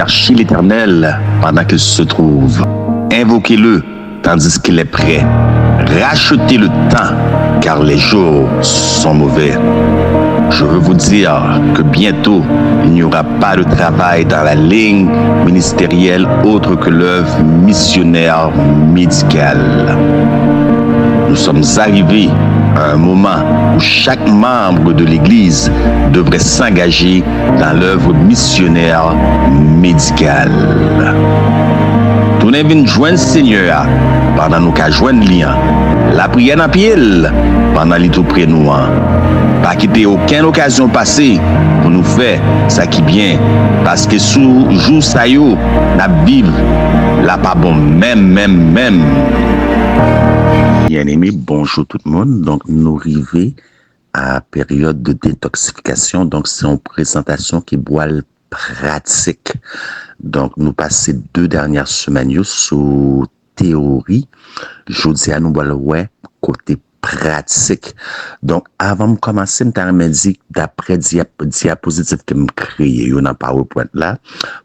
Cherchez l'Éternel pendant qu'il se trouve. Invoquez-le tandis qu'il est prêt. Rachetez le temps, car les jours sont mauvais. Je veux vous dire que bientôt, il n'y aura pas de travail dans la ligne ministérielle autre que l'œuvre missionnaire médicale. Nous sommes arrivés à un moment où chaque membre de l'Église devrait s'engager dans l'œuvre missionnaire médicale. Tout n'est venu joindre Seigneur pendant nous qu'à joindre lien. La prière en pile pendant les tout près nous. Pas quitter aucune occasion passée pour nous faire ça qui bien. Parce que sous jour ça yo, n'a vivre là pas bon même. Bien aimé, bonjour tout le monde. Donc nous arrivons à période de détoxification. Donc c'est une présentation qui boit le pratique. Donc nous passons 2 dernières semaines sur théorie. Je dis à nous ouais côté pratique. Donc avant de commencer, je me dit d'après diapositive que me créé dans PowerPoint là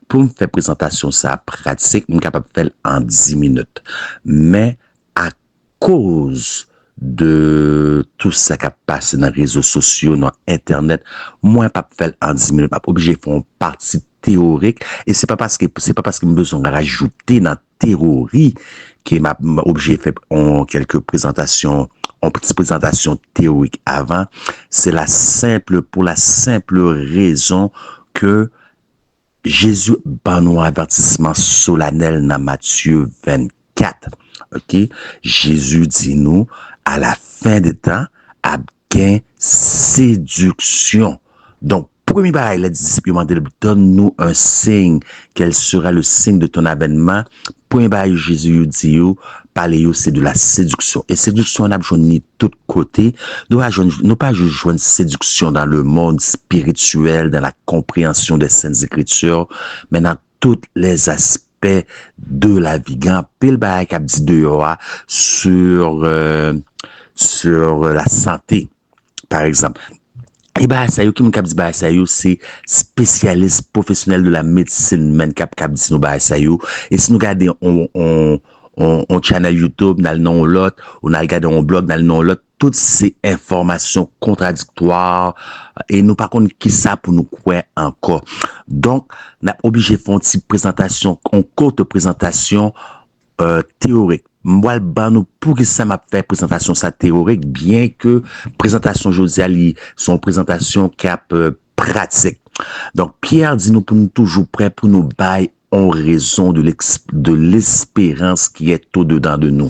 pour me faire présentation ça pratique, je suis capable de faire en 10 minutes. Mais à cause de tout ça qui a passé dans les réseaux sociaux, dans Internet, moi, pas faire en 10 minutes, pas obligé de faire une partie théorique, et c'est pas parce que j'ai besoin de rajouter dans la théorie que m'a obligé de faire quelques présentations, en petite présentation théorique avant, pour la simple raison que Jésus ban nous avertissement solennel dans Matthieu 24. OK? Jésus dit nous, à la fin des temps, à gain séduction. Donc, premier bagaille, les disciples donne-nous un signe. Quel sera le signe de ton avènement? Premier bagaille, Jésus dit, parler, c'est de la séduction. Et séduction, on a besoin de tous côtés. Nous pas joindre séduction dans le monde spirituel, dans la compréhension des Saintes Écritures, mais dans tous les aspects de la vie. Grand pile bagaille qui a dit dehors sur la santé, par exemple. Et ça y est, ça c'est spécialiste professionnel de la médecine, même cap dit nous ça y est. Et si nous regardons on channel YouTube dans le nom l'autre, on a regardé un blog dans le nom l'autre, toutes ces informations contradictoires et nous par contre qui ça pour nous croire encore. Donc, on a obligé de faire une petite présentation, une courte présentation théorique. Moi, nous pour que ça m'a fait présentation ça théorique, bien que présentation Josiali, son présentation cap pratique. Donc, Pierre dit nous pour nous toujours prêts pour nous bailler en raison de l'espérance qui est au-dedans de nous.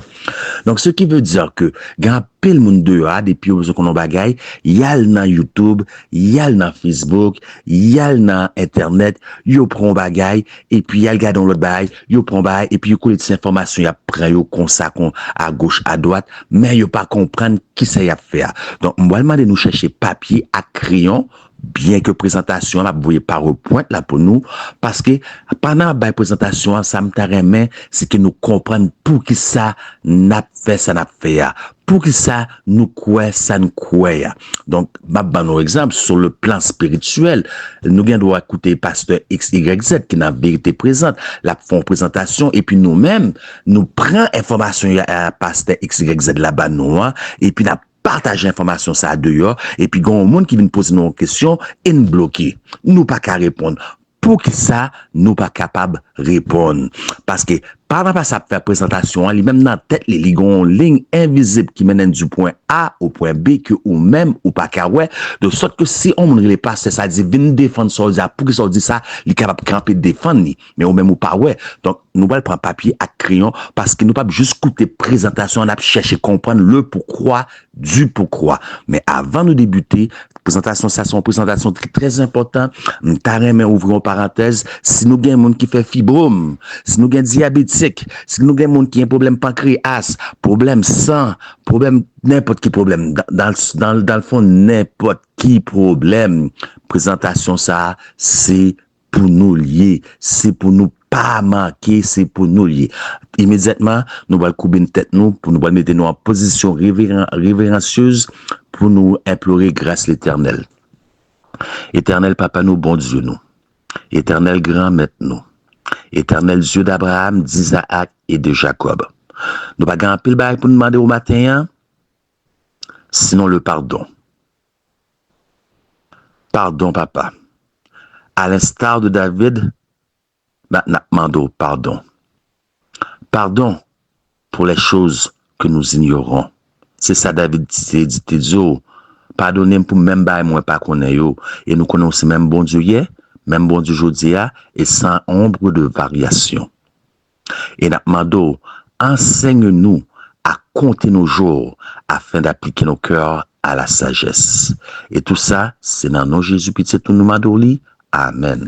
Donc, ce qui veut dire que, grand pile monde dehors, depuis qu'on a bagaille, y a dans YouTube, y a dans Facebook, y a dans Internet, yo prend bagaille, et puis y a le gars dans l'autre bagaille, yo prend bagaille, et puis yo colle des informations, y a prend yo comme ça, à gauche, à droite, mais yo pas comprendre qui ça y a faire. Donc, moi, de nous chercher papier à crayon, bien que présentation là vous voyez PowerPoint là pour nous parce que pendant la présentation ça me taremait c'est que nous comprendre pour qui ça n'a fait pour qui ça nous quoi ça nous quoi. Donc un exemple sur le plan spirituel nous bien doit écouter pasteur XYZ qui n'a vérité présente la font présentation et puis nous-mêmes nous prend information à pasteur XYZ là-bas nous et puis partager l'information ça dehors et puis gon monde qui vient poser nos questions et nous bloquer nous pas qu'à répondre pour que ça nous pas capable répondre parce que pendant pas ça faire présentation lui même dans tête les gon ligne invisible qui mène du point A au point B que ou même ou pas qu'à ouais de sorte que si on ne pas ça dit venir défendre soldat pour que ça dit ça il capable camper défendre mais ou même ou pas ouais donc nous va prendre papier à crayon parce que nous pas juste écouter présentation on a chercher comprendre le pourquoi du pourquoi mais avant de débuter présentation ça sont présentation très important m'tarem ouvrir une parenthèse si nous gagne monde qui fait fibrome si nous gagne diabétique si nous gagne monde qui a un problème pancréas problème sang problème n'importe qui problème dans le fond n'importe qui problème présentation ça c'est pour nous lier c'est pour nous pas manquer, c'est pour nous lier. Immédiatement, nous allons couper une tête nous, pour nous mettre nous en position révérencieuse, pour nous implorer grâce l'Éternel. Éternel Papa nous, bon Dieu nous. Éternel grand Maître nous. Éternel Dieu d'Abraham, d'Isaac et de Jacob. Nous pas grand pile bail pour nous demander au matin, hein? Sinon le pardon. Pardon, papa. À l'instar de David, maintenant, demandons pardon. Pardon pour les choses que nous ignorons. C'est ça David dit, pardonnez pour même bail moi pas connaît yo. Et nous connaissons même bon Dieu hier, même bon Dieu aujourd'hui, et sans ombre de variation. Et nous demandons, enseigne-nous à compter nos jours afin d'appliquer nos cœurs à la sagesse. Et tout ça, c'est dans nos Jésus petit tout nous demandons. Amen.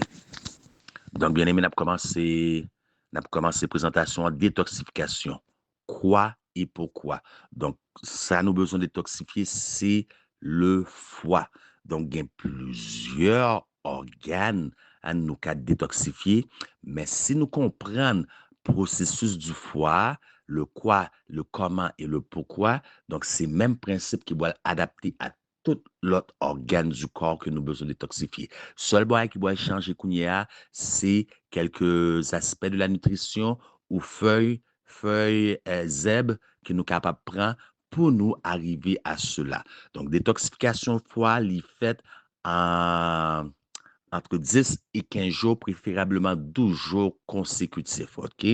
Donc, bien aimé, nous avons commencé la présentation en détoxification. Quoi et pourquoi? Donc, ça, nous besoin de détoxifier, c'est le foie. Donc, il y a plusieurs organes à nous détoxifier, mais si nous comprenons le processus du foie, le quoi, le comment et le pourquoi, donc c'est le même principe qui doit adapter à tout l'autre organe du corps que nous avons besoin de détoxifier. Seul bois qui doit changer, c'est quelques aspects de la nutrition ou feuilles zèbres que nous sommes capables de prendre pour nous arriver à cela. Donc, détoxification foie, l'y fait entre 10 et 15 jours, préférablement 12 jours consécutifs. OK?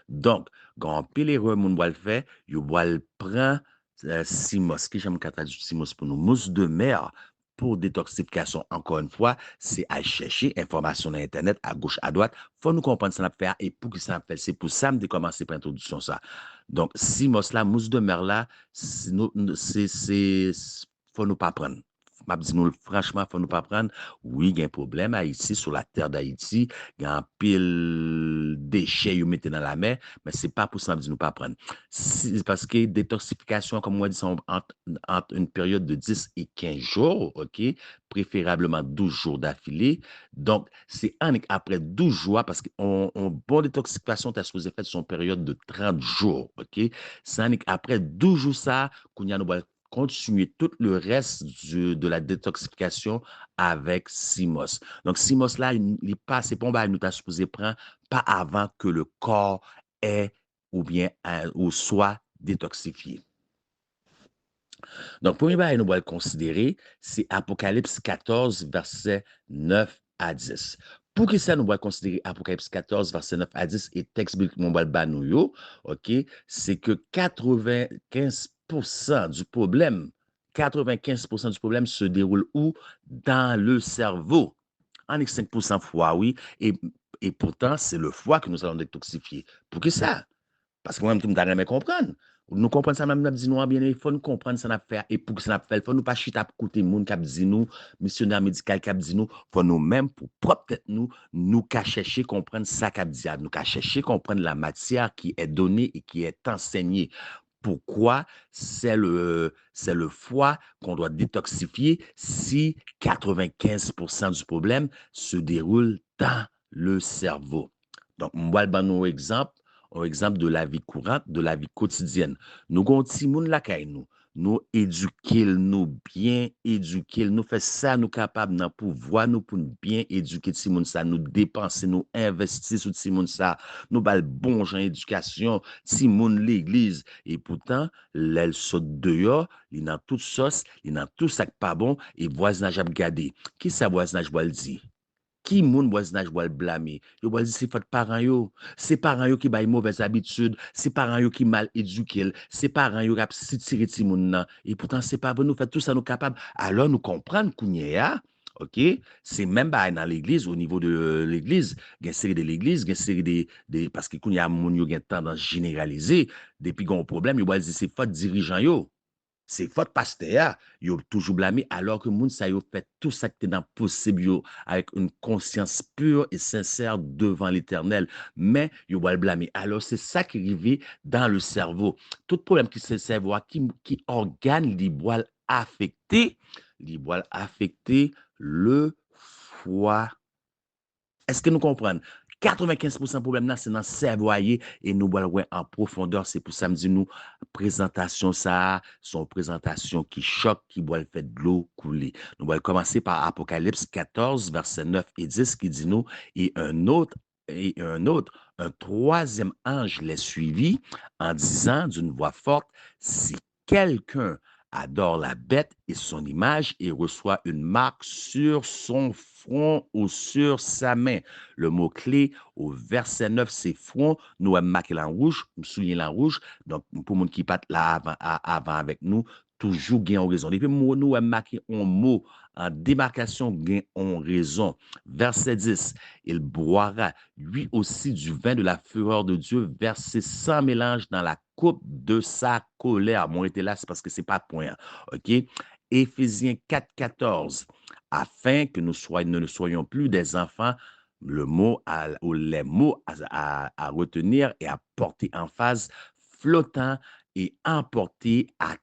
Donc, quand pile erreur, moun doit le faire, vous doit le prendre simos, qui j'aime traduire simos pour nous, mousse de mer pour détoxification. Encore une fois, c'est à chercher information sur Internet, à gauche, à droite. Il faut nous comprendre ce qu'on a fait et pour qui ça fait. C'est pour ça que je commencer par l'introduction ça. Donc, simos là, mousse de mer là, faut nous pas prendre. Franchement, faut nous pas prendre. Oui, il y a un problème à Haïti, sur la terre d'Haïti. Il y a un pile déchets vous mettez dans la mer, mais c'est pas pour ça que nous pas prendre. Parce que détoxification, comme moi dit, sont entre une période de 10 et 15 jours, OK? Préférablement 12 jours d'affilée. Donc, c'est après 12 jours, parce qu'on bon détoxification, tu as supposé faire son période de 30 jours, OK? C'est après 12 jours, ça, qu'on y a nous continuer tout le reste de la détoxification avec Simos. Donc, Simos là, il passe, c'est pas nous t'as supposé prendre pas avant que le corps est ou bien ou soit détoxifié. Donc, premier bail, nous allons le considérer, c'est Apocalypse 14, verset 9 à 10. Pour que ça, nous allons considérer Apocalypse 14, verset 9 à 10 et texte biblique mon banouyo, OK, c'est que 95% du problème, 95% du problème se déroule où? Dans le cerveau. En 5% foie, oui, et pourtant, c'est le foie que nous allons détoxifier. Pour que ça? Parce que moi-même, tout le monde n'a jamais comprendre. Nous comprenons ça, même, nous disons, bien, il faut nous comprendre ça, faire, et pour que ça fait, il faut nous pas chiter à côté de monde qui dit nous, missionnaire médical qui dit nous, faut nous-mêmes, pour propre tête nous qu'à chercher comprendre ça qui dit, nous qu'à chercher comprendre la matière qui est donnée et qui est enseignée. Pourquoi c'est le foie qu'on doit détoxifier si 95% du problème se déroule dans le cerveau. Donc, moi, je vais vous donner un exemple de la vie courante, de la vie quotidienne. Nous avons des gens qui nous éduquer, nous bien éduquer, nous faire ça, nous capables de pouvoir nous pour bien éduquer ces gens ça, nous dépenser, nous investir sur ces gens ça, nous bal bon gens éducation, ces gens l'église et pourtant l'elle saute dehors, il dans toute sauce, il dans tout ça pas bon et voisinage a regardé. Qui ça voisinage va le dire? Qui moun voisinage va le blâmer? Yo va dire c'est fait parents yo, c'est parents yo qui bail mauvaise habitude, c'est parents yo qui mal éduqué, c'est parents yo qui tiré ti moun nan et pourtant c'est pas bon nous faire tout ça nous capable. Alors nous comprendre kounya OK, c'est même pas dans l'église au niveau de l'église, il y a une série de l'église, il y a une série parce que kounya moun yo gen tendance généralisée depuis gon problème, yo va dire c'est faute dirigeant yo. C'est faute pasteur, yo toujours blâmé alors que moun sa yo fait tout ça qui est dans possible yo, avec une conscience pure et sincère devant l'Éternel, mais yo va le blâmer. Alors c'est ça qui arrive dans le cerveau. Tout problème qui se cerveau qui organe li boal affecté le foie. Est-ce que nous comprenons? 95% problème c'est dans le cerveau et nous allons en profondeur. C'est pour ça que nous présentation ça, son présentation qui choque, qui doit faire de l'eau couler. Nous allons commencer par Apocalypse 14, versets 9 et 10 qui dit nous, et un autre un troisième ange les suivit en disant d'une voix forte, si quelqu'un adore la bête et son image et reçoit une marque sur son front ou sur sa main. Le mot-clé au verset 9, c'est front. Nous avons marqué en rouge, souligné en rouge. Donc, pour les gens qui partent là avant avec nous, toujours gain en raison. Depuis, nous avons marqué un mot en démarcation, gain en raison. Verset 10, il boira lui aussi du vin de la fureur de Dieu versé sans mélange dans la coupe de sa colère. Bon, était là, c'est parce que c'est pas point. OK? Éphésiens 4, 14. Afin que nous ne soyons plus des enfants, ou les mots à retenir et à porter en phase, flottant et emportés à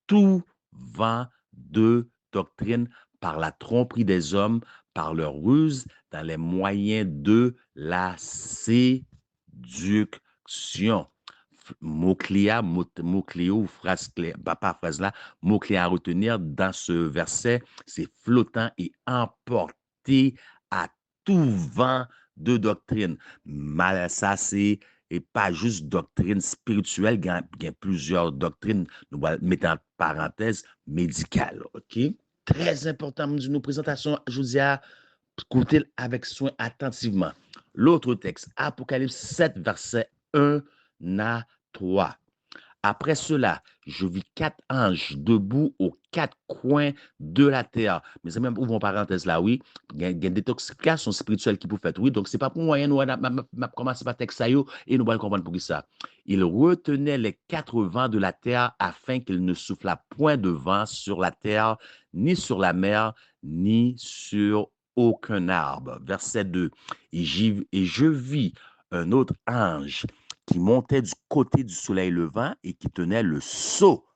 tout vent de doctrine par la tromperie des hommes, par leur ruse, dans les moyens de la séduction. Mot-clé, ou phrase clé, pas phrase là, mot-clé à retenir dans ce verset, c'est flottant et emporté à tout vent de doctrine. Ça, c'est et pas juste doctrine spirituelle, il y a plusieurs doctrines, nous mettons en parenthèse, médicales. OK? Très important, nous présentation, je vous dis à écoutez avec soin attentivement. L'autre texte, Apocalypse 7, verset 1 à 3. Après cela, je vis 4 anges debout aux 4 coins de la terre. Mais c'est même pour une parenthèse là, oui. Il y a une détoxification spirituelle qui peut faire, oui. Donc, ce n'est pas pour moyen, nous allons commencer par texte et nous allons comprendre pour ça. Il retenait les 4 vents de la terre afin qu'il ne soufflât point de vent sur la terre, ni sur la mer, ni sur aucun arbre. Verset 2. Et je vis un autre ange qui montait du côté du soleil levant et qui tenait le sceau.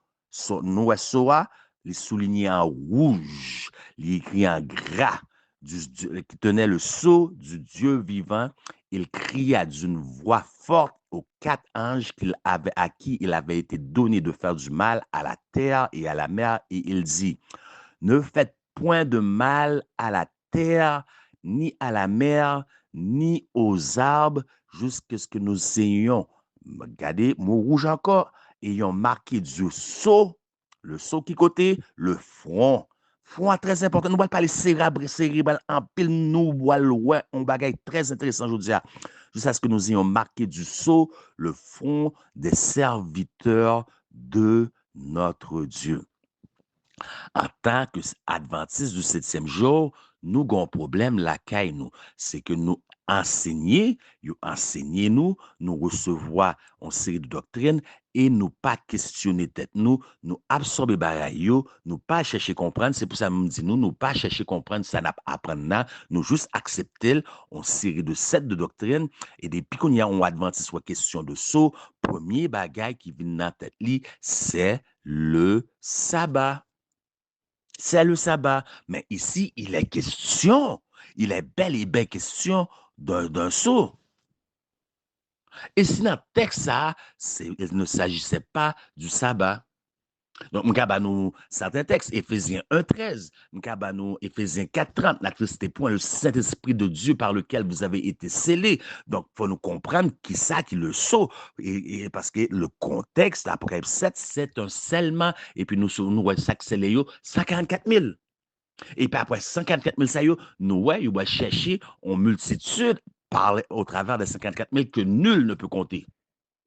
Nous, Soa, les soulignés en rouge, les écrit en gras, qui tenait le sceau du Dieu vivant. Il cria d'une voix forte aux 4 anges à qui il avait été donné de faire du mal à la terre et à la mer, et il dit, ne faites point de mal à la terre, ni à la mer, ni aux arbres, jusqu'à ce que nous ayons, regardez, mot rouge encore, ayons marqué du sceau, le sceau qui côté, le front. Front très important. Nous ne parlons pas cérébral en pile, nous voyons un bagage très intéressant, je vous dis, jusqu'à ce que nous ayons marqué du sceau, le front des serviteurs de notre Dieu. En tant qu'adventistes du 7e jour, nous avons un problème là, nous. C'est que nous enseignons, nous recevons une série de doctrines et nous pas questionner tête nous absorber bagaille nous pas chercher comprendre. C'est pour ça que nous dit nous pas chercher comprendre ça n'a apprendre nous juste accepter une série de sets de doctrines et depuis qu'on y a un adventiste soit question de saut, premier bagaille qui vient dans tête li, c'est le sabbat. C'est le sabbat. Mais ici, il est bel et bien question d'un sceau. Et si dans le texte, il ne s'agissait pas du sabbat. Donc, nous avons certains textes, Éphésiens 1,13, nous avons Éphésiens 4,30, la Christ point le Saint-Esprit de Dieu par lequel vous avez été scellés. Donc, il faut nous comprendre qui ça qui le sceau. Et parce que le contexte, Apocalypse 7, c'est un scellement. Et puis, nous ça scellé 144 000. Et puis après 144 000, ça y est, nous, il va chercher en multitude au travers des 54 000 que nul ne peut compter.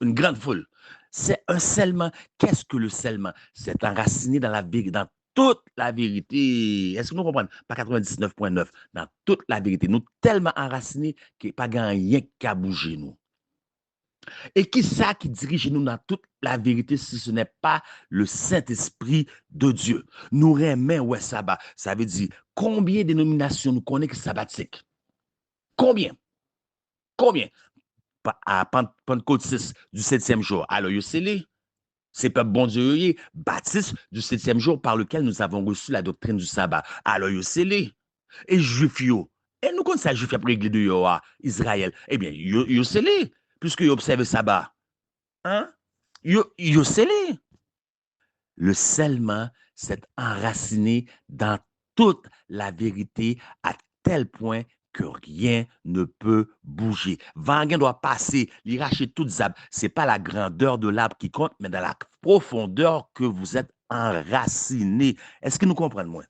Une grande foule. C'est un scellement. Qu'est-ce que le scellement? C'est enraciné dans dans toute la vérité. Est-ce que nous comprenons? Pas 99,9. Dans toute la vérité. Nous tellement enracinés qu'il n'y a pas rien qu'à bouger nous. Et qui ça qui dirige nous dans toute la vérité si ce n'est pas le Saint-Esprit de Dieu? Nous remet ouais sabbat. Ça veut dire combien de dénominations nous connaissons sabbatique? Combien? Combien? À Pentecôte 6 du 7e jour. Alors, c'est peuple bon Dieu, baptiste du 7e jour par lequel nous avons reçu la doctrine du sabbat. Alors, et juif yo. Et nous connaissons ça juif après l'église de Israël. Eh bien, yo scellé, puisque yo observe le sabbat. Hein? Yo scellé. Le scellement s'est enraciné dans toute la vérité à tel point que rien ne peut bouger. Vangen doit passer, il racher toutes les arbres. Ce n'est pas la grandeur de l'arbre qui compte, mais dans la profondeur que vous êtes enraciné. Est-ce que nous comprenons, moi?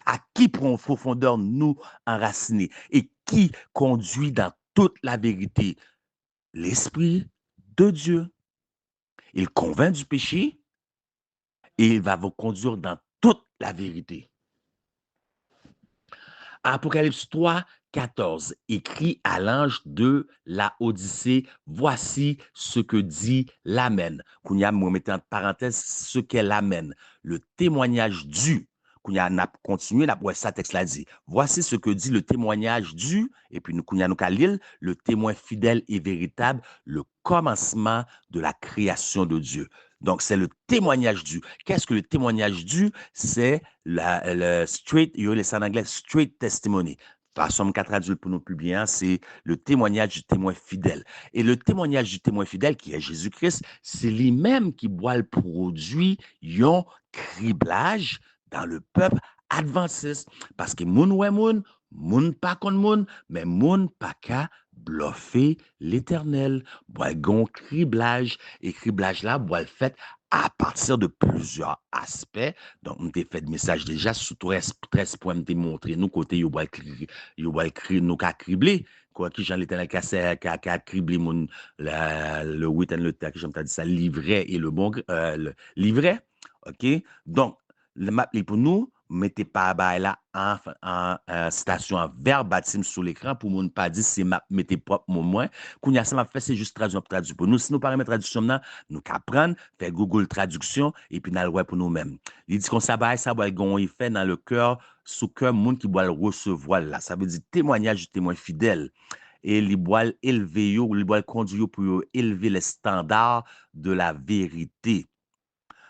À qui profondeur nous enracinés et qui conduit dans toute la vérité? L'Esprit de Dieu. Il convainc du péché et il va vous conduire dans toute la vérité. Apocalypse 3, 14, écrit à l'ange de la Odyssée, voici ce que dit l'Amen. Kounya, moi, mettez en parenthèse ce qu'est l'Amen, le témoignage du. Kounya, n'a continué, la ça texte l'a dit. Voici ce que dit le témoignage du, et puis nous, Kounya, nous, Kalil, le témoin fidèle et véritable, le commencement de la création de Dieu. Donc, c'est le témoignage du. Qu'est-ce que le témoignage du? C'est le straight, il y a ça en anglais, straight testimony. Façon qu'à traduire pour nous publier, c'est le témoignage du témoin fidèle. Et le témoignage du témoin fidèle, qui est Jésus-Christ, c'est lui-même qui boit le produit, un criblage dans le peuple adventiste. Parce que moun ouais moun pas kon moun, mais moun pas qu'à bluffer l'éternel. Boit gon criblage, et criblage là, boit le fait à partir de plusieurs aspects. Donc, on t'a fait de message déjà sous 13 points de montrer nous côté yo boit nous qu'a criblé. Quoi qui Jean l'éternel qu'a criblé mon le 8 et le temps que j'aime dit ça livret et le bon le livret. OK? Donc, le map pour nous mettez pas là en station en verbatim sur l'écran pour ne pas dire c'est map mettez propre moi kounya ça m'a fait c'est juste traduire pour nous si nous pas mettre traduction là nous qu'apprendre faire Google traduction et puis dans le pour nous-mêmes il dit qu'on ça va gon effet dans le cœur sous cœur monde qui doit le recevoir là ça veut dire témoignage du témoin fidèle et il doit élever yo il doit conduire pour élever les standards de la vérité.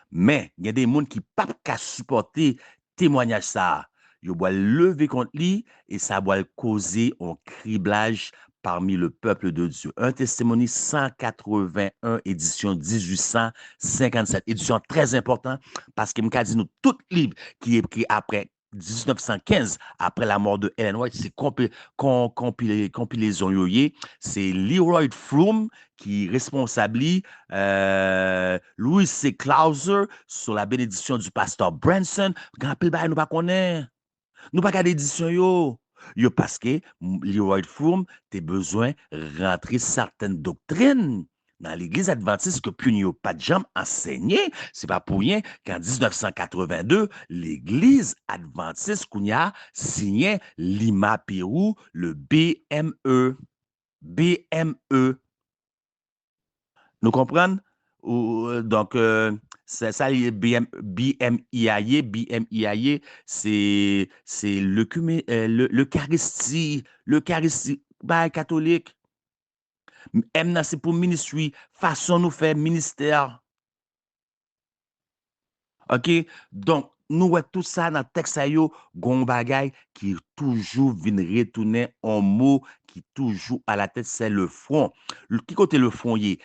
Mais il y a des gens qui ne peuvent pas supporter témoignage ça. Ils doivent lever contre lui et ça va causer un criblage parmi le peuple de Dieu. Un testimony 181, édition 1857. Édition très importante parce que je dit nous tout livre qui est écrit après 1915, après la mort de Ellen White, c'est compilaison yoye. C'est Leroy Froome qui est responsable, Louis C. Clauser sur la bénédiction du pasteur Branson. Grand pile nous pas connaître. Nous pas garder édition yo. Yo parce que Leroy Froome t'es besoin rentrer certaines doctrines dans l'église adventiste que puis n'y a pas de jamais enseigné. C'est pas pour rien qu'en 1982, l'église adventiste qu'on a signé Lima Pérou, le BME. BME. Nous comprenons? Donc, c'est ça, BMIAE, c'est l'Eucharistie, bah, catholique. M, c'est pour ministry, façon nous faire ministère. OK? Donc, nous voyons tout ça dans le texte, gon bagay qui toujours vient retourner en mot qui toujours à la tête, c'est le front. Qui côté le front y est?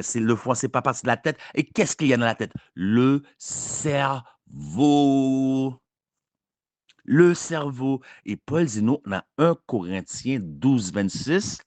C'est le front, c'est pas partie de la tête. Et qu'est-ce qu'il y a dans la tête? Le cerveau. Le cerveau. Et Paul dit nous, dans 1 Corinthiens 12, 26,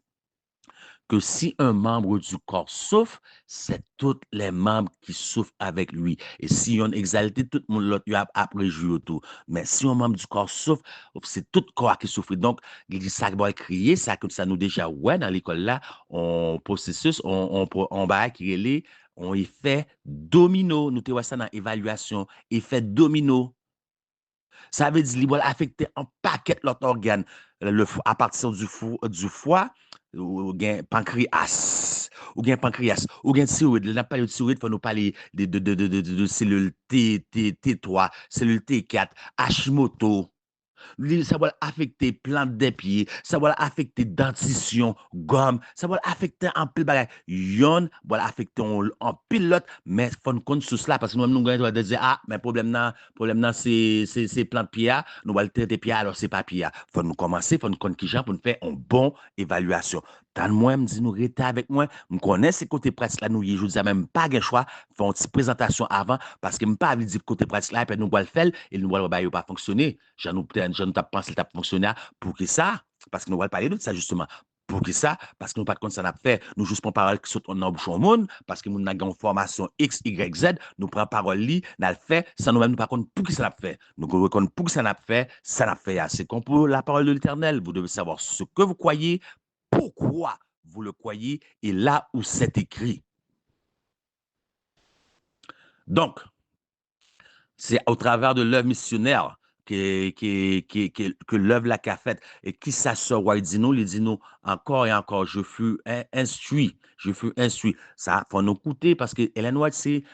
que si un membre du corps souffre, c'est tous les membres qui souffrent avec lui. Et si on exalté, tout le monde l'autre a après joué tout. Mais si un membre du corps souffre, c'est tout le corps qui souffre. Donc, il dit ça va crier, ça comme ça nous déjà ouais dans l'école là, on processus, on va créer on effet domino, nous te voyons ça dans l'évaluation, effet domino. Ça veut dire qu'il va affecter un paquet l'autre organe à partir du foie ou bien pancréas ou bien thyroïde. Là, pas de thyroïde, il faut nous parler de cellules T3, cellules T4, Hashimoto. Ça va affecter plante des pieds, ça va affecter dentition, gomme, ça va affecter un pile bagage. Yon va affecter en pilote, mais il faut nous compter sur cela parce que nous allons dire ah mais problème là c'est plante pied, nous allons le traiter pied alors c'est pas pied. Faut nous commencer, faut nous compter qui pour nous faire une bonne évaluation. Tant moi, me dit nous rester avec moi. Je connais ces côtés presse là, nous, je dis même pas de choix, faire une petite présentation avant, parce que je ne pas dire côté presse là, et puis nous allons le faire, et nous allons pas fonctionner. Je nous pensé que ça fonctionner pour que ça, parce que nous allons parler de ça justement. Pour que ça, parce que nous pas de compte ça n'a fait, nous juste prenons parole qui saute en bouche au monde, parce que nous avons une formation X, Y, Z, nous prenons parole li, nous le fait, sans nous-mêmes, nous pas compte pour qui ça n'a fait. Nous reconnaissons pour qui ça n'a fait, ça n'a fait. C'est comme pour la parole de l'Éternel. Vous devez savoir ce que vous croyez, pourquoi vous le croyez et là où c'est écrit. Donc, c'est au travers de l'œuvre missionnaire que l'œuvre la qu'a faite. Et qui ça sort, il dit nous encore et encore, je fus instruit, Ça, faut nous écouter parce que Ellen White, c'est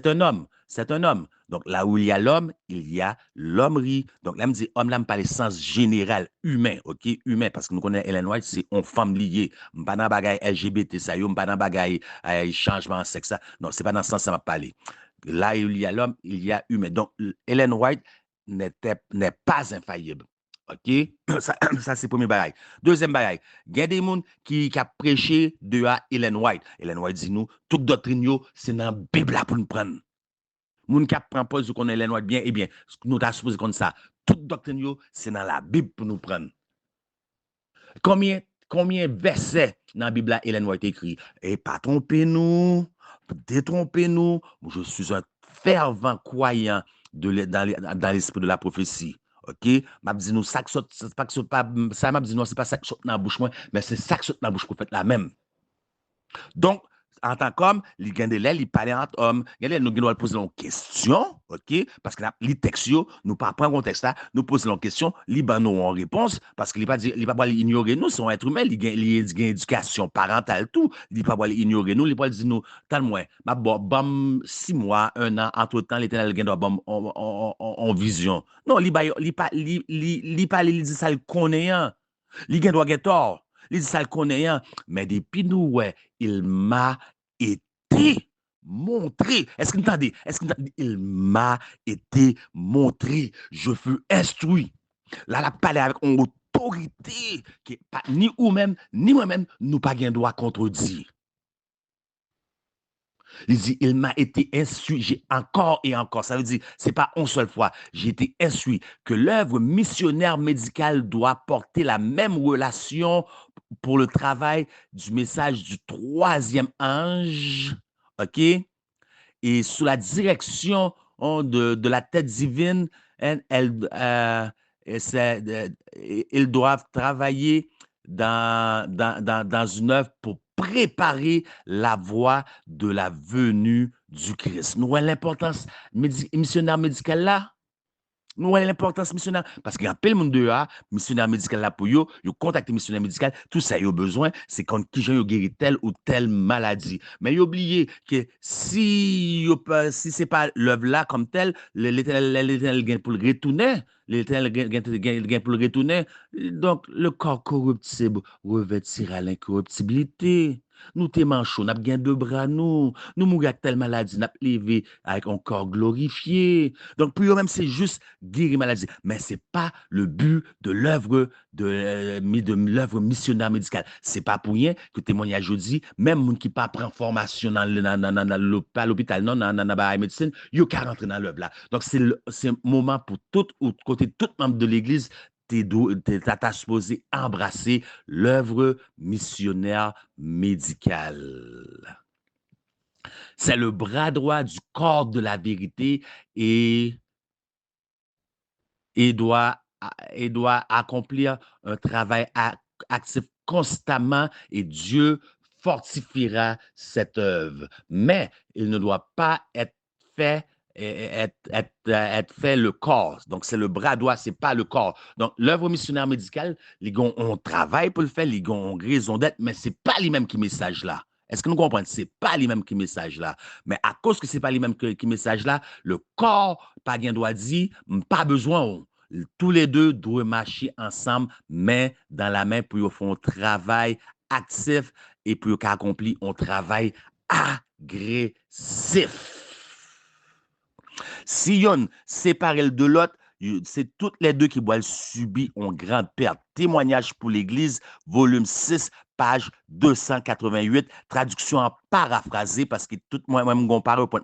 un homme, c'est un homme. Donc, là où il y a l'homme, il y a l'hommerie. Donc, là, me dit homme, là, me parle sens général, humain, OK? Humain, parce que nous connaissons Ellen White, c'est une femme liée. Pas dans bagay LGBT, ça, pas dans bagay changement de sexe, ça. Non, c'est pas dans ce sens que ça m'a parlé. Là, il y a l'homme, il y a humain. Donc, Ellen White n'est pas infaillible. OK? Ça c'est le premier bagaille. Deuxième bagaille, il y a des gens qui a prêché de à Ellen White. Ellen White dit nous, toute doctrine, c'est dans la Bible pour nous prendre. Moun qui prend pause qu'on Ellen White bien, eh bien, nous t'as supposé comme ça. Toute doctrine, c'est dans la Bible pour nous prendre. Combien versets dans la Bible Ellen White écrit? Et pas trompez-nous, détrompez-nous. Je suis un fervent croyant dans l'esprit de la prophétie. OK? M'a dit nous ça que c'est pas que pas ça m'a dit non, c'est pas ça que saute dans la bouche moi, mais c'est ça que saute dans la bouche prophète la même. Donc, en tant qu'homme, il gagne de l'aile, il parle entre hommes. Nous devons poser une question, OK? Parce que les textes, nous pas prendre contexte là, nous posons une question, il va nous en réponse, parce qu'il ne va pas ignorer nous, c'est un être humain, il gagne éducation parentale, tout. Il ne va pas ignorer nous, il va dire nous, tant moins, ma bon, 6 mois, 1 an, entre temps, l'éternel gagne bon en vision. Non, il dit ça, il connaît, il gagne tort. Il dit ça, il connaît, mais depuis nous, ouais, il m'a été montré. Est-ce que vous entendez? Il m'a été montré. Je fus instruit. Là, la parlé avec une autorité qui pas ni ou même, ni moi-même, nous pas gain droit contredire. Il dit, il m'a été instruit, j'ai encore et encore. Ça veut dire, c'est pas une seule fois. J'ai été instruit que l'œuvre missionnaire médicale doit porter la même relation pour le travail du message du troisième ange, OK? Et sous la direction de la tête divine, ils doivent travailler dans une œuvre pour préparer la voie de la venue du Christ. Nous voyons l'importance missionnaire médicale là. Nous voyons l'importance missionnaire. Parce qu'il y a plein de monde dehors, missionnaire médical là pour eux, ils contactent missionnaire médical, tout ça, ils ont besoin, c'est quand qui ont guéri telle ou telle maladie. Mais ils oublié que si c'est pas l'œuvre là comme telle, l'éternel gagne pour le retourner. L'éternel gagne pour le retourner. Donc, le corps corruptible revêtira l'incorruptibilité. Nous te manchons, nous avons deux bras, nous mourons avec telle maladie, nous avons levé avec un corps glorifié. Donc, pour eux-mêmes, c'est juste guérir maladie. Mais ce n'est pas le but de l'œuvre de l'œuvre missionnaire médicale. Ce n'est pas pour rien que témoignage dit, même les gens qui pas prend formation dans l'hôpital, non, dans la médecine, ils ont qu'à rentrer dans l'œuvre là. Donc, c'est un moment pour tout, ou côté tout membre de l'Église, t'as supposé embrasser l'œuvre missionnaire médicale. C'est le bras droit du corps de la vérité et doit accomplir un travail actif constamment et Dieu fortifiera cette œuvre. Mais il ne doit pas être fait le corps. Donc, c'est le bras droit, c'est pas le corps. Donc, l'œuvre missionnaire médicale, les gars, on travaille pour le faire, les gars, on raison d'être, mais c'est pas les mêmes qui messagent là. Est-ce que nous comprenons? C'est pas les mêmes qui messagent là. Mais à cause que c'est pas les mêmes qui messagent là, le corps, pas bien doit dire, pas besoin. Tous les deux doivent marcher ensemble, main dans la main pour faire un travail actif et pour accomplir un travail agressif. Si yon sépare de l'autre, c'est toutes les deux qui boivent subi une grande perte. Témoignage pour l'Église, volume 6, page 288, traduction en paraphrasé, parce que tout moi-même, PowerPoint,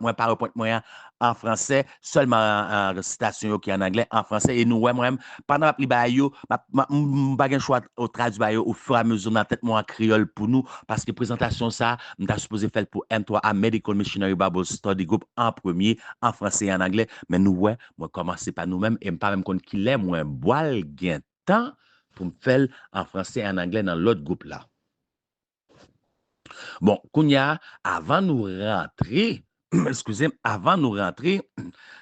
moi, en français, seulement en citation qui est en anglais, en français, et nous, moi-même, pendant la bayo, je pas choix au traduire au fur et à mesure dans la tête moi en créole pour nous, parce que présentation ça, je suis supposé faire pour M3A Medical Missionary Bible Study Group en premier, en français et en anglais, mais nous, ouais, moi, commencer par nous-mêmes, et pas même qu'on qu'il est, moi, boire gain temps pour me faire en français et en anglais dans l'autre groupe là. Bon, Kounia, avant nous rentrer, excusez, avant nous rentrer,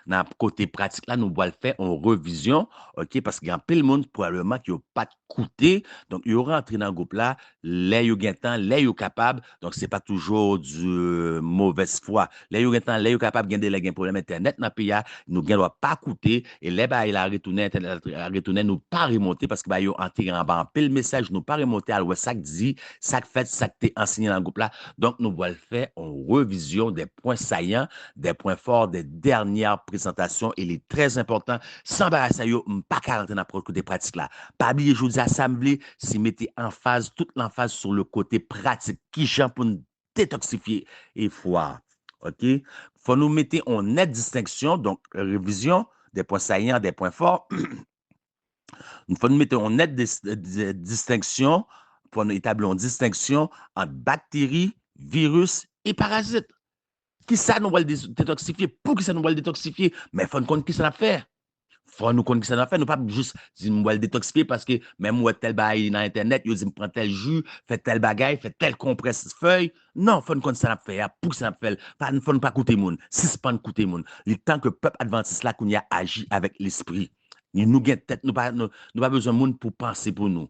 dans le côté pratique, là, nous allons le faire en revision, OK, parce qu'il y a un peu de monde probablement qui n'a pas de coûté. Donc, il y aura entré dans le groupe là, les yo temps, les yo capable. Donc, ce n'est pas toujours du mauvaise foi. Les yo temps, les yo capable, gain des problème Internet dans le pays, nous ne doit pas coûter. Et les bah, il a retourné, nous pas remonter parce que bah, yo entré en bas, le message, nous pas remonter à ça que dit, ça que fait, ça que t'es enseigné dans le groupe là. Donc, nous allons le faire en revision des points saillants, des points forts, des dernières présentations. Il est très important. Sans barrage, pas 40 ans pour le côté pratique là. Pas oublier, je vous dis, assemblée, si mettez en phase, toute l'emphase sur le côté pratique, qui j'en pour nous détoxifier et foi. OK? Faut nous mettre en nette distinction, donc révision des points saillants, des points forts. Il faut nous mettre en nette distinction, pour nous établir une distinction entre bactéries, virus et parasites. Qui ça nous va le détoxifier? Pour qui ça nous va le détoxifier? Mais il faut nous connaître qui ça va faire. Faut nous connaître qui ça va faire. Nous pas juste dire nous va le détoxifier parce que même moi tel bail dans internet, yo dit me prend tel jus, fait tel bagaille, fait tel compresse feuille. Non, faut nous connaître ça va faire. Pour que ça va faire. Faut nous pas écouter moun. Si c'est pas écouter moun. Le temps que peuple adventiste là qu'on y a agi avec l'esprit. Nous gagne tête, nous pas besoin de monde pour penser pour nous.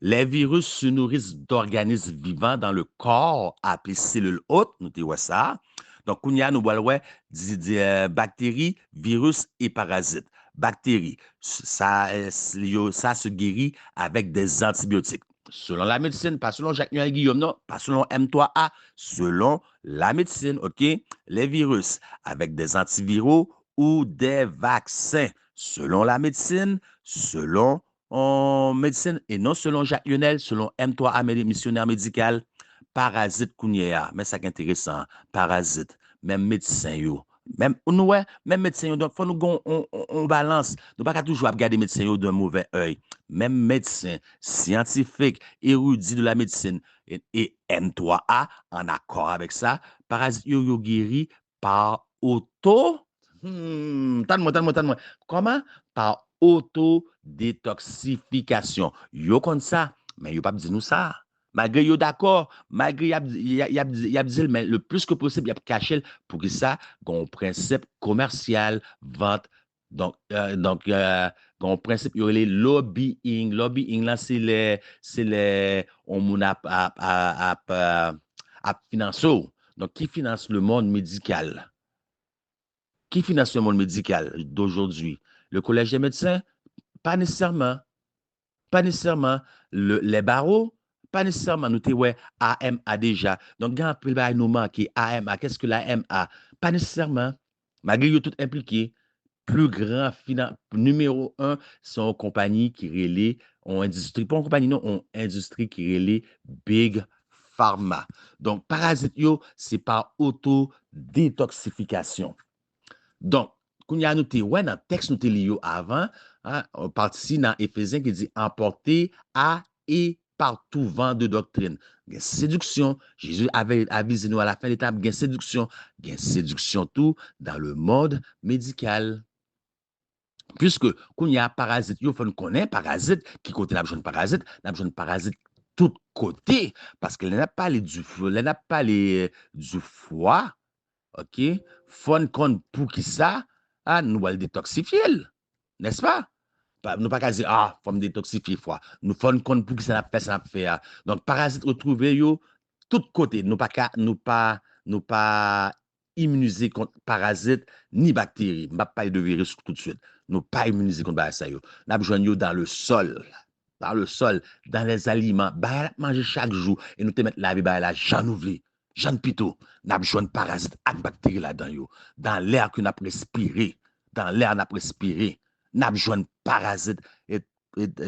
Les virus se nourrissent d'organismes vivants dans le corps appelés cellules hôtes, nous disons ça. Donc, il y a nous bactéries, virus et parasites. Bactéries, ça se guérit avec des antibiotiques. Selon la médecine, pas selon Jacques-Noël Guillaume, non, pas selon M3A, selon la médecine, OK? Les virus avec des antiviraux ou des vaccins. Selon la médecine, selon en médecine, et non selon Jacques Lionel, selon M3A, missionnaire médical, parasite kounyea. Mais ça qui est intéressant, parasite, même médecin yo. Même, ouais, même médecin yo. Donc, faut nous on balance. Nous pas toujours regarder médecin yo d'un mauvais œil. Même médecin, scientifique, érudit de la médecine et M3A, en accord avec ça, parasite yo guéri par auto. Tanne-moi. Comment? Par autodétoxification. Yo comme ça, mais yo pas dit nous ça. Malgré yo d'accord, malgré y a dit mais le plus que possible, y a caché pour que ça, un principe commercial, vente. Donc, un principe, il y a les lobbying. Lobbying, là, c'est on a financé. Donc, qui finance le monde médical? Qui finance le monde médical d'aujourd'hui? Le Collège des médecins? Pas nécessairement. Pas nécessairement. Les barreaux? Pas nécessairement. Nous avons ouais, AMA déjà. Donc, quand on nous marquer AMA, qu'est-ce que l'AMA? Pas nécessairement. Malgré tout impliqué, plus grand numéro un, sont une compagnie qui relève en industrie. Pas une compagnie, non, en industrie qui relève Big Pharma. Donc, parasite, c'est par autodétoxification. Donc, quand y a noté, ouais, dans le texte nous lié avant, hein, on partit dans Éphésiens qui dit emporter à et partout vent de doctrine. Il y a séduction. Jésus avait avisé nous à la fin de l'étape, il y a séduction tout dans le monde médical. Puisque quand il y a parasite, il faut connaître parasite, qui côté la jeune parasite tout côté, parce qu'elle n'a pas les du foie, OK? Faut qu'on pour qui ça, nous allons détoxifier, n'est-ce pas? Nous pas dire, faut me détoxifier foi. Nous faut qu'on pour qui ça fait. Donc, parasites retrouvés, tout côté. Nous pas immuniser contre parasites ni bactéries. Je ne vais pas parler de virus tout de suite. Nous pas immuniser contre ça. Nous avons dans le sol. Dans le sol, dans les aliments, manger chaque jour et nous te mettre la vie la j'en ouvre, j'en pito, n'a besoin de parasites et bactéries là-dedans dans l'air que n'a respiré, dans l'air n'a respiré. n'a besoin de parasites et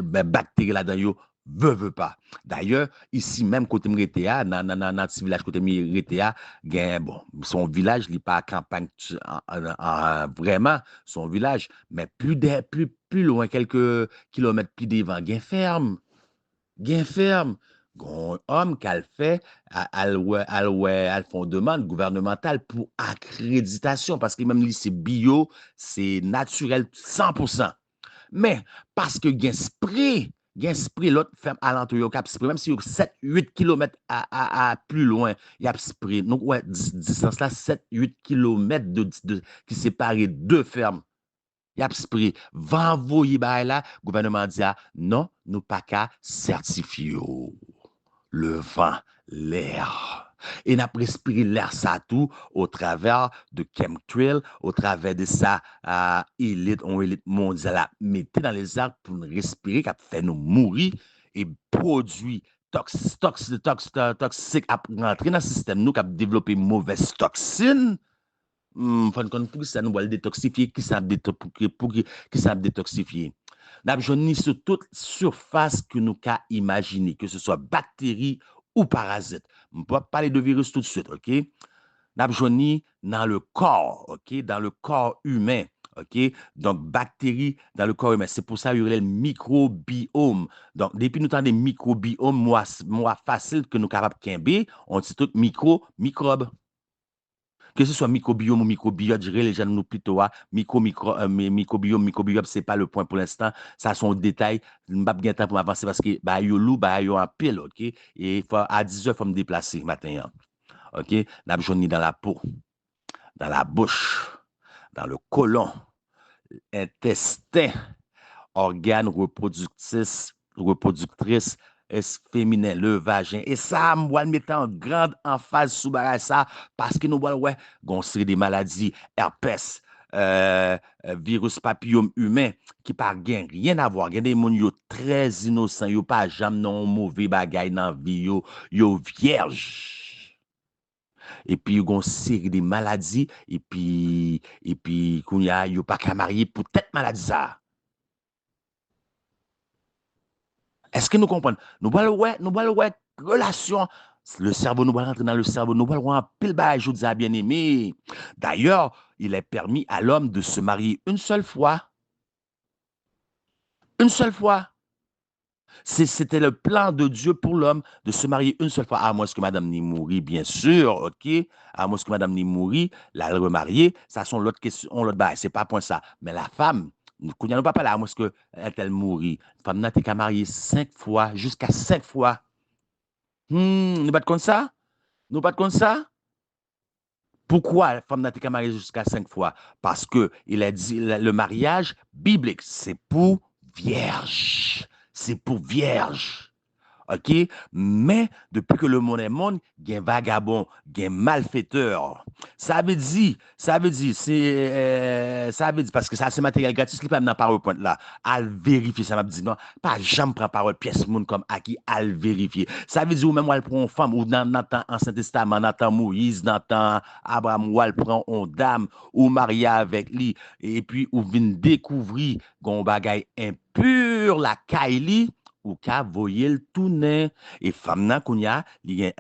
bactéries là-dedans, yo, veut pas. D'ailleurs, ici même, côté Mretea, dans ce village côté Mretea, bon, son village, il n'est pas à campagne vraiment, son village, mais plus loin, quelques kilomètres plus devant, gain ferme. Gon homme qu'elle fait, elle font demande gouvernementale pour accréditation, parce que même li c'est bio, c'est naturel 100%. Mais parce que gen spray l'autre ferme alentour yo cap spray, même si yo 7-8 km à plus loin, y a spray. Donc ouais, distance là 7-8 km qui sépare deux fermes. Y a spray. Va envoyer là, gouvernement dit ah, non, nous pas qu'à certifier le vent, l'air. Et n'a respiré l'air ça tout au travers de chemtrail, au travers de ça élite, on élite mondiale, mettez dans les arbres pour nous respirer, qui a fait nous mourir et produit toxiques à rentrer dans le système, nous qui a développé mauvaise toxine. Faut qu'on pour ça nous va le détoxifier, qui ça qui ça détoxifier. N'a besoin sur toute surface que nous qu'a imaginer, que ce soit bactéries ou parasites. On peut parler de virus tout de suite, OK? N'a besoin dans le corps, OK? Dans le corps humain. OK? Donc, bactéries dans le corps humain. C'est pour ça qu'il y aurait le microbiome. Donc, depuis nous avons des microbiomes, moi facile que nous capables de on dit tout microbes. Que ce soit microbiome ou microbiote, je dirais les gens nous plutôt microbiome, c'est pas le point pour l'instant. Ça, sont détails. Je n'ai pas bien temps pour m'avancer parce que, bah, yo loup, bah, yo en pile, OK? Et à 10 heures, il faut me déplacer matin, hein. OK? N'a besoin dans la peau, dans la bouche, dans le côlon, intestin, organes reproductrices féminin, le vagin. Et ça, moi, le mettre en grande emphase sous ça, parce que nous voyons, ouais, gon série des maladies, herpès, virus papillome humain, qui par rien à voir. Il y a des gens très innocents, yo pas jamais non mauvais bagay dans vie, yo vierge. Et puis, gon série des maladies, qu'on y a, yo pas qu'à marier pour tête maladie ça. Est-ce que nous comprenons? Nous allons ouais, relation. Le cerveau, nous allons rentrer dans le cerveau, nous allons un pile bail, je dis à bien aimé. D'ailleurs, il est permis à l'homme de se marier une seule fois. Une seule fois. C'était le plan de Dieu pour l'homme de se marier une seule fois. À moins que madame n'y mourit, bien sûr, OK? À moins que madame n'y mourit, la remarier, ça sont l'autre question, l'autre bail, c'est pas point ça. Mais la femme, nous ne pas parler à moins qu'elle mourit. La femme n'a qu'à marier 5 fois, jusqu'à 5 fois. Nous pas comme ça? Nous pas comme ça? Pourquoi la femme n'a qu'à marier jusqu'à 5 fois? Parce que il a dit le mariage biblique, c'est pour vierge. C'est pour vierge. OK? Mais depuis que le monde est monde, il y a un vagabond, il y a un malfaiteur. Ça veut dire, ça veut dire, parce que ça, c'est matériel gratuit, ce n'est pas dans PowerPoint là. À vérifier, ça m'a dit non, pas jamais prendre parole pièce monde comme à qui à vérifier. Ça veut dire, ou même, elle prend une femme, ou dans l'Ancien Testament, dans temps Moïse, dans temps Abraham, ou elle prend une dame, ou mariée avec lui, et puis, ou vient découvrir qu'on bagaille impur la Kaili, ou qu'a voyé le tourner et femme nan kounya li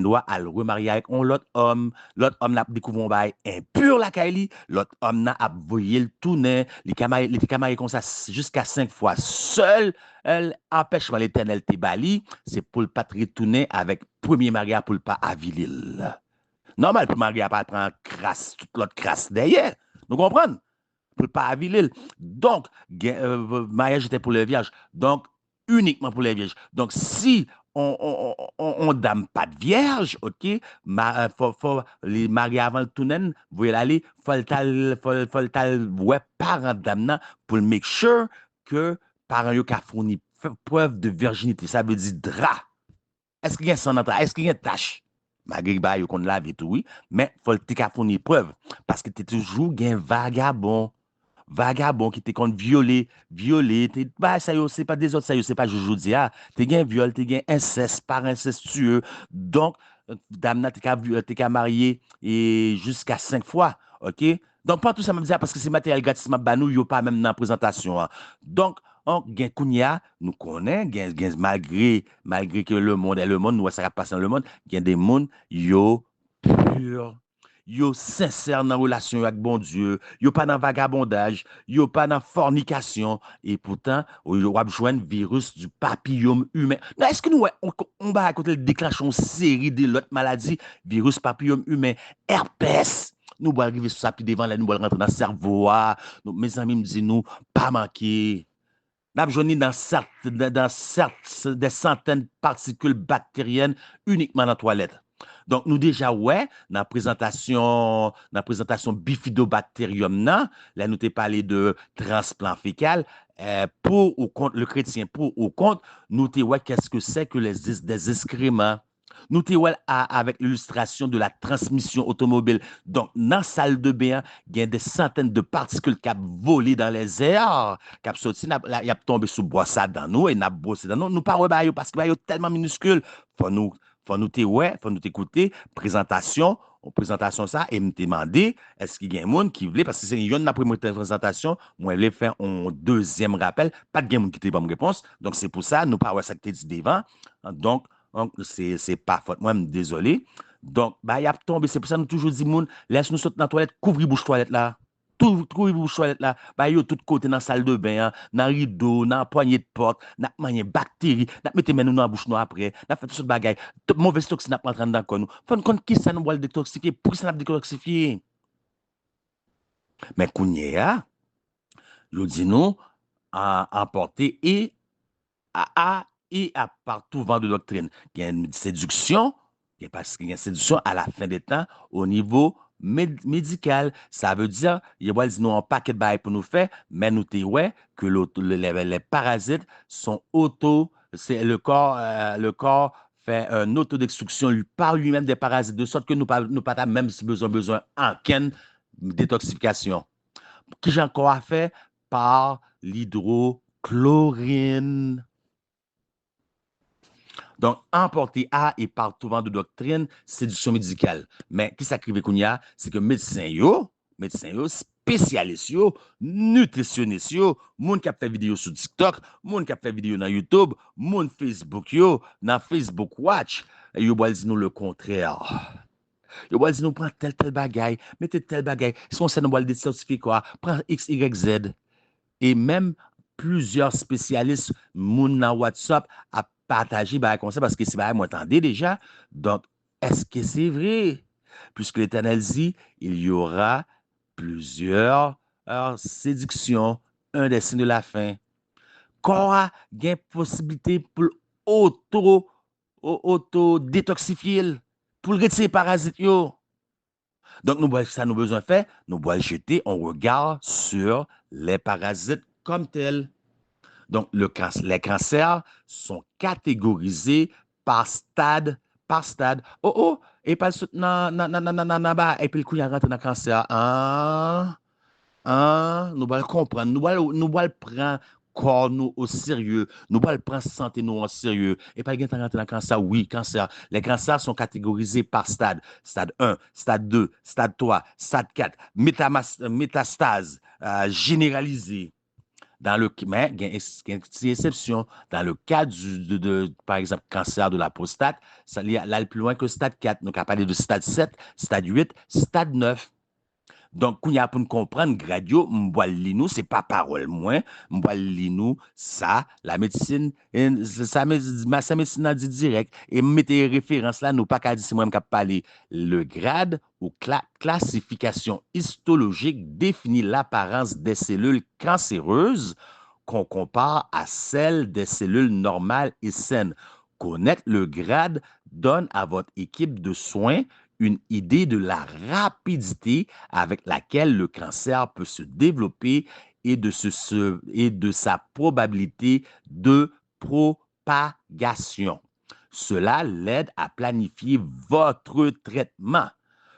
droit à le remarier avec un l'autre homme n'a découvert un bail impur la kaili l'autre homme n'a a voyé le tourner les camarades comme ça jusqu'à 5 fois seul elle empêche l'éternel te bali c'est pour le pas retourner avec premier mariage pour le pas avilil normal pour mariage pas prendre crasse toute l'autre crasse derrière nous comprenons pour le pas avilil donc mariage était pour les vierges donc uniquement pour les vierges. Donc, si on dame pas de vierge, OK, faut les marier avant le tunnel, vous voyez aller, faut le ouais, parent dame pour le make sure que parent yo ka fourni preuve de virginité. Ça veut dire drap. Est-ce qu'il y a son entrée? Est-ce qu'il y a une tâche? Malgré que qu'on lave et tout, oui, mais faut le ka fourni preuve. Parce que tu es toujours un vagabond qui te compte violé, bah, ça c'est pas des autres, ça c'est pas joujou dia, t'es gain viol, t'es gain inceste, par incestueux. Donc, dame t'es qu'à marier et jusqu'à 5 fois. OK? Donc, pas tout ça, me dire parce que c'est matériel gratis, m'a banou, yo pas même dans la présentation, hein. Donc, on gen kounya, nous connaissons, malgré que le monde est le monde, nous, ça va passer dans le monde, gen des mondes, yo pur, yo sincère dans la relation avec bon Dieu, yo pas dans vagabondage, yo pas dans fornication, et pourtant, yo va joindre virus du papillome humain. Non, est-ce que nous, ouais, on va raconter le déclenchement une série de l'autre maladie, virus papillome humain, herpès, nous allons arriver sur ça, puis devant là, nous allons rentrer dans le cerveau. Mes amis me disent, nous, pas manquer. Nous avons des centaines de particules bactériennes uniquement dans la toilette. Donc, nous déjà, ouais, dans la présentation bifidobacterium, là, nous t'ai parlé de transplant fécal. Pour ou contre le chrétien, pour ou contre, nous t'ai ouais, qu'est-ce que c'est que des excréments? Nous t'ai ouais, avec l'illustration de la transmission automobile. Donc, dans la salle de bain, il y a des centaines de particules qui ont volé dans les airs, qui ont sorti, il y a tombé sous brossade dans nous et n'a brossé dans nous. Nous pas ouais, parce que c'est tellement minuscule. Faut nous faut nous t'écouter, présentation ça, et me demander, est-ce qu'il y a un monde qui voulait, parce que c'est une première présentation, moi, je vais faire un deuxième rappel, pas de monde qui t'a pas me réponse, donc c'est pour ça, nous pas ouais, ça que dit devant, donc c'est pas faute, moi, désolé. Donc, bah, il y a tombé, c'est pour ça, nous toujours dit, monde, laisse-nous sauter dans la toilette, couvrir-bouche toilette là. Trouvez-vous toilette là, bah yo tout côté dans la salle de bain, hein, dans le rideau, dans la poignée de porte, n'a manié bactéries, n'a mettez nous dans la bouche nous après, n'a fait tout ce bagage, mauvaise toxine n'a pas entraîné dans nous. Faut compte qui ça nous va le détoxifier, pour ça n'a détoxifier. Mais kounye a, yo dit nous à emporter et à partout vent de doctrine. Il y a une séduction, parce qu'il y a une séduction à la fin des temps au niveau médical. Ça veut dire, il y a nous un paquet de bails pour nous faire, mais nous te ouais que les parasites sont c'est le corps fait une autodestruction par lui-même des parasites, de sorte que nous pas même si besoin en ken détoxification. Qui j'ai encore à faire par l'hydrochlorine. Donc, emporter à et par tout vent de doctrine, séduction médicale. Mais qui s'acrive qu'on y a, c'est que médecins spécialistes nutritionnistes monde qui a fait vidéo sur TikTok, monde qui a fait vidéo dans YouTube, monde Facebook dans Facebook Watch, yo va dire nous le contraire. Yo va dire nous prend tel bagaille, mettez tel bagaille, si on sait nous va le décertifier quoi, prend X, Y, Z. Et même plusieurs spécialistes, moun dans WhatsApp, a partagé bah, comme ça parce que c'est bah, moi attendez déjà. Donc, est-ce que c'est vrai? Puisque l'Éternel dit, il y aura plusieurs séductions, un des signes de la fin. Qu'aura une possibilité pour auto-détoxifier, pour retirer les parasites. Donc, ça nous besoin de faire, nous devons jeter un regard sur les parasites comme tels. Donc, les cancers sont catégorisés par stade, par stade. Et pas et puis le coup, il rentre dans le cancer. Nous allons comprendre, nous allons prendre corps nous au sérieux, nous allons prendre santé nous au sérieux. Et pas rentrer dans le cancer, oui, cancer. Les cancers sont catégorisés par stade. Stade 1, stade 2, stade 3, stade 4, métastase généralisée. Mais il y a une exception. Dans le cas par exemple, cancer de la prostate, ça là plus loin que stade 4. Donc, à parler de stade 7, stade 8, stade 9. Donc, quand il y a pour nous comprendre, gradio, nous, c'est pas parole moins, nous, ça, la médecine, ça, médecine a dit direct. Et mettez référence là, nous pas qu'à dire, c'est moi qui parler. Le grade ou classification histologique définit l'apparence des cellules cancéreuses qu'on compare à celles des cellules normales et saines. Connaître le grade donne à votre équipe de soins une idée de la rapidité avec laquelle le cancer peut se développer et de sa probabilité de propagation. Cela l'aide à planifier votre traitement.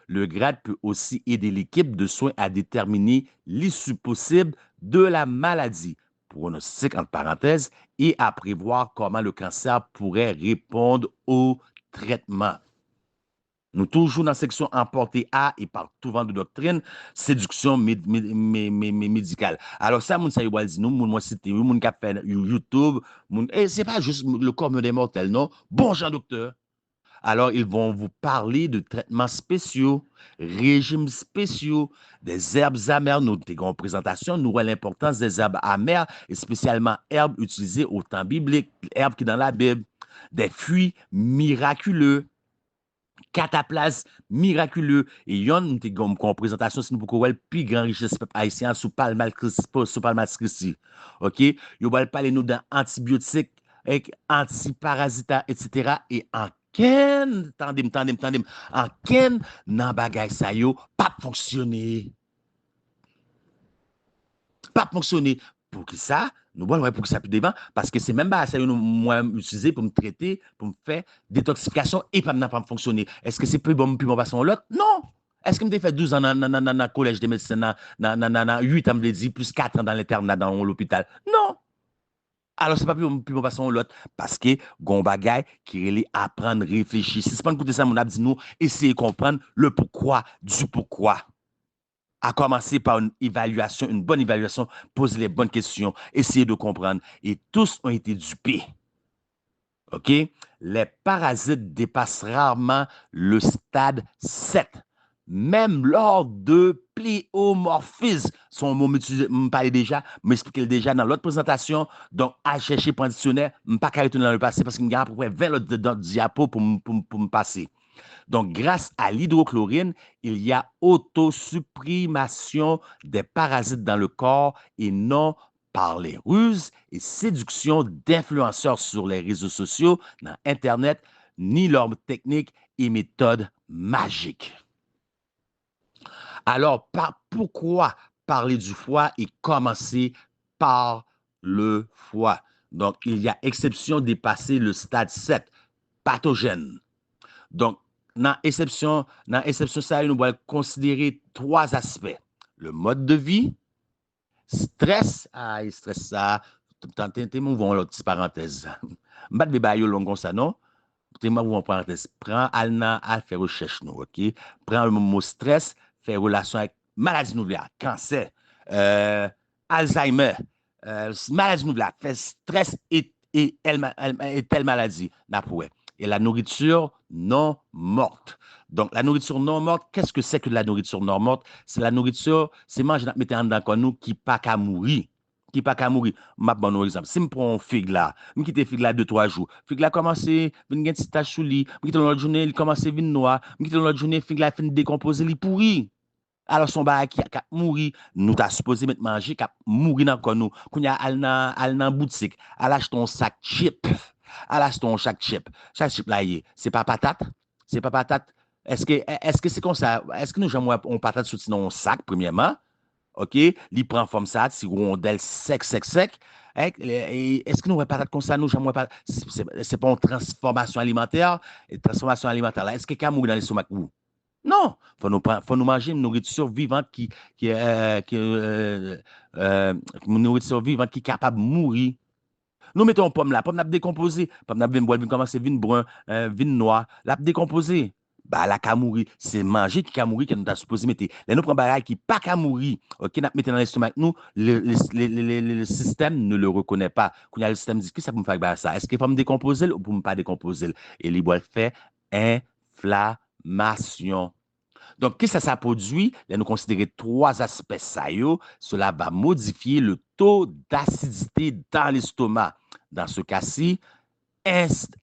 Le grade peut aussi aider l'équipe de soins à déterminer l'issue possible de la maladie, pronostic entre parenthèses, et à prévoir comment le cancer pourrait répondre au traitement. Nous toujours dans la section emporté à et par tout vent de doctrine, séduction médicale. Alors ça, moun sa yo dit nous, moun moi cité, moun qui a fait YouTube, et c'est pas juste le corps des mortels, non. Bon, Jean docteur. Alors, ils vont vous parler de traitements spéciaux, régimes spéciaux, des herbes amères. Nous avons une présentation, nous voyons l'importance des herbes amères, et spécialement herbes utilisées au temps biblique, herbes qui sont dans la Bible, des fruits miraculeux, cataplasmes miraculeux. Et yon, nous avons une présentation, si nous pouvons voir le plus grand richesse peuple haïtien sous Palmas Christi. OK? Nous allons parler nous d'antibiotiques, antiparasitaires, etc. Et en tandem, en ken nan bagay sa yo, pas fonctionner. Pas fonctionner. Pour qui ça? Nous voyons pour que ça puisse devant, parce que c'est même pas ça que moi utiliser pour me traiter, pour me faire détoxification et pas me fonctionner. Est-ce que c'est plus bon puis mon passer l'autre? Non! Est-ce que je me fait 12 ans dans le collège de médecine, 8 ans, me dit, plus 4 ans dans l'internat dans l'hôpital? Non! Alors, ce n'est pas plus mon passer l'autre, parce que gon bagay qui est apprendre, réfléchir. Si ce n'est pas écouter ça, mon dit nous, essayer de comprendre le pourquoi du pourquoi. À commencer par une évaluation, une bonne évaluation, poser les bonnes questions, essayer de comprendre. Et tous ont été dupés. OK? Les parasites dépassent rarement le stade 7. Même lors de pléomorphisme, son mot me parlait déjà, m'expliquait déjà dans l'autre présentation. Donc, à chercher pour un dictionnaire, je ne pas retourner dans le passé parce qu'il y a à peu près 20 autres diapos pour me passer. Donc, grâce à l'hydrochlorine, il y a autosupprimation des parasites dans le corps et non par les ruses et séduction d'influenceurs sur les réseaux sociaux, dans Internet, ni leurs techniques et méthodes magiques. Alors, pourquoi parler du foie et commencer par le foie? Donc, il y a exception dépasser le stade 7, pathogène. Donc, dans l'exception, ça, nous allons considérer 3 aspects. Le mode de vie, stress, stress ça, t'es mouvant l'autre petite parenthèse. M'bat de bayo long comme ça, non? T'es mouvant parenthèse. Prends alna à faire recherche, nous, OK? Prends le mot stress, faire relation avec maladie nouvelle, cancer, Alzheimer, maladie nouvelle, fait stress et telle maladie, n'aproué. Et la nourriture non morte. Donc, la nourriture non morte, qu'est-ce que c'est que la nourriture non morte? C'est la nourriture, c'est manger dans mettre en dedans nous qui pas qu'à mourir. Qui pas qu'à mourir. Je prends un exemple. Si je prends un figue là, je quitte figue là 2-3 jours. Figue là commence, vient une petite tache sous lit. Je quitte l'autre journée, il commence à venir noir. Je quitte l'autre journée, figue là fin décomposer, il pourri. Alors, son bagage qui a mouru, nous t'as supposé mettre manger, qui a mouru dans le nous. Qu'on y a al nan boutique, al acheter un sac chip. Al acheter un chaque chip. Chaque chip là, c'est pas patate. C'est pas patate. Est-ce que c'est comme ça? Est-ce que nous jamais on patate sous dans un sac, premièrement? OK? Il prend forme ça, c'est rondelle sec. Est-ce que nous avons patate comme ça? Nous jamais pas. C'est pas une transformation alimentaire. Et transformation alimentaire là, est-ce que quelqu'un mouru dans l'estomac? Non, faut nous manger une nourriture vivante une nourriture vivante qui est capable de mourir. Nous mettons une pomme n'a décomposé, pomme n'a bien boire, commencer vin brun, vin noir, l'a décomposé. Bah la ka mourir, c'est manger qui ka mourir que nous t'a supposé mettre. Là nous prenons bagaille qui pas ka mourir. OK, n'a mettre dans l'estomac nous, le système ne le reconnaît pas. Quand le système dit que ça pour me faire ça, est-ce qu'il faut me décomposer ou pour me pas décomposer? Et il doit faire inflammation. Donc, qu'est-ce que ça produit? Là, nous considérons 3 aspects. Cela va modifier le taux d'acidité dans l'estomac. Dans ce cas-ci,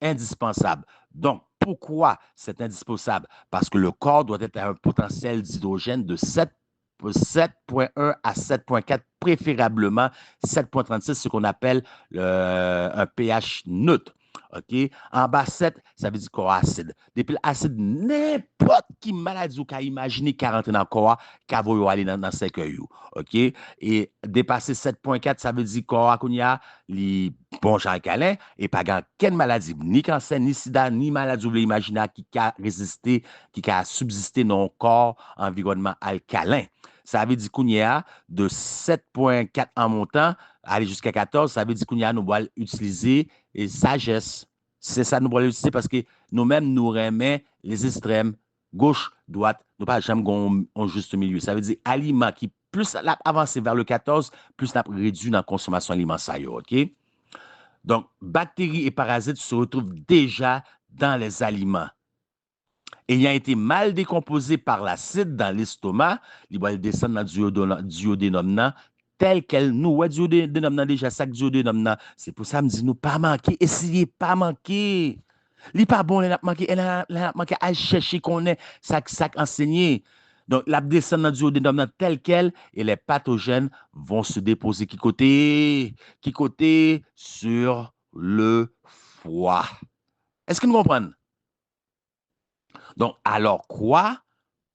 indispensable. Donc, pourquoi c'est indispensable? Parce que le corps doit être à un potentiel d'hydrogène de 7,1 à 7,4, préférablement 7,36, ce qu'on appelle un pH neutre. OK? En bas 7, ça veut dire corps acide. Depuis l'acide, n'importe qui maladie ou qu'a imaginé qu'à rentrer dans le corps, qu'à vous aller dans le cercueil. OK? Et dépasser 7,4, ça veut dire corps qu'on y a, les bons gens câlins, et pas quelle maladie, ni cancer, ni sida, ni maladie ou imaginer qui a résisté, qui a subsisté dans le corps environnement alcalin. Ça veut dire qu'on y a de 7,4 en montant, aller jusqu'à 14, ça veut dire qu'on y a nous allons utiliser et sagesse. C'est ça nous allons utiliser parce que nous-mêmes nous remet les extrêmes. Gauche, droite, nous pas jamais un juste milieu. Ça veut dire aliment qui plus avancé vers le 14, plus la réduit dans la consommation alimentaire. OK? Donc, bactéries et parasites se retrouvent déjà dans les aliments. Ayant été mal décomposé par l'acide dans l'estomac, il va descendre dans le duodénum tel qu'elle nous. Ouais, duodénum déjà, ça duodénum. C'est pour ça que je dis nous pas manquer, essayez pas manquer. Il n'est pas bon, elle a manqué à chercher qu'on est, ça enseigné. Donc, la descend dans le duodénum tel quel et les pathogènes vont se déposer qui côté sur le foie. Est-ce que nous comprenons? Donc, alors quoi,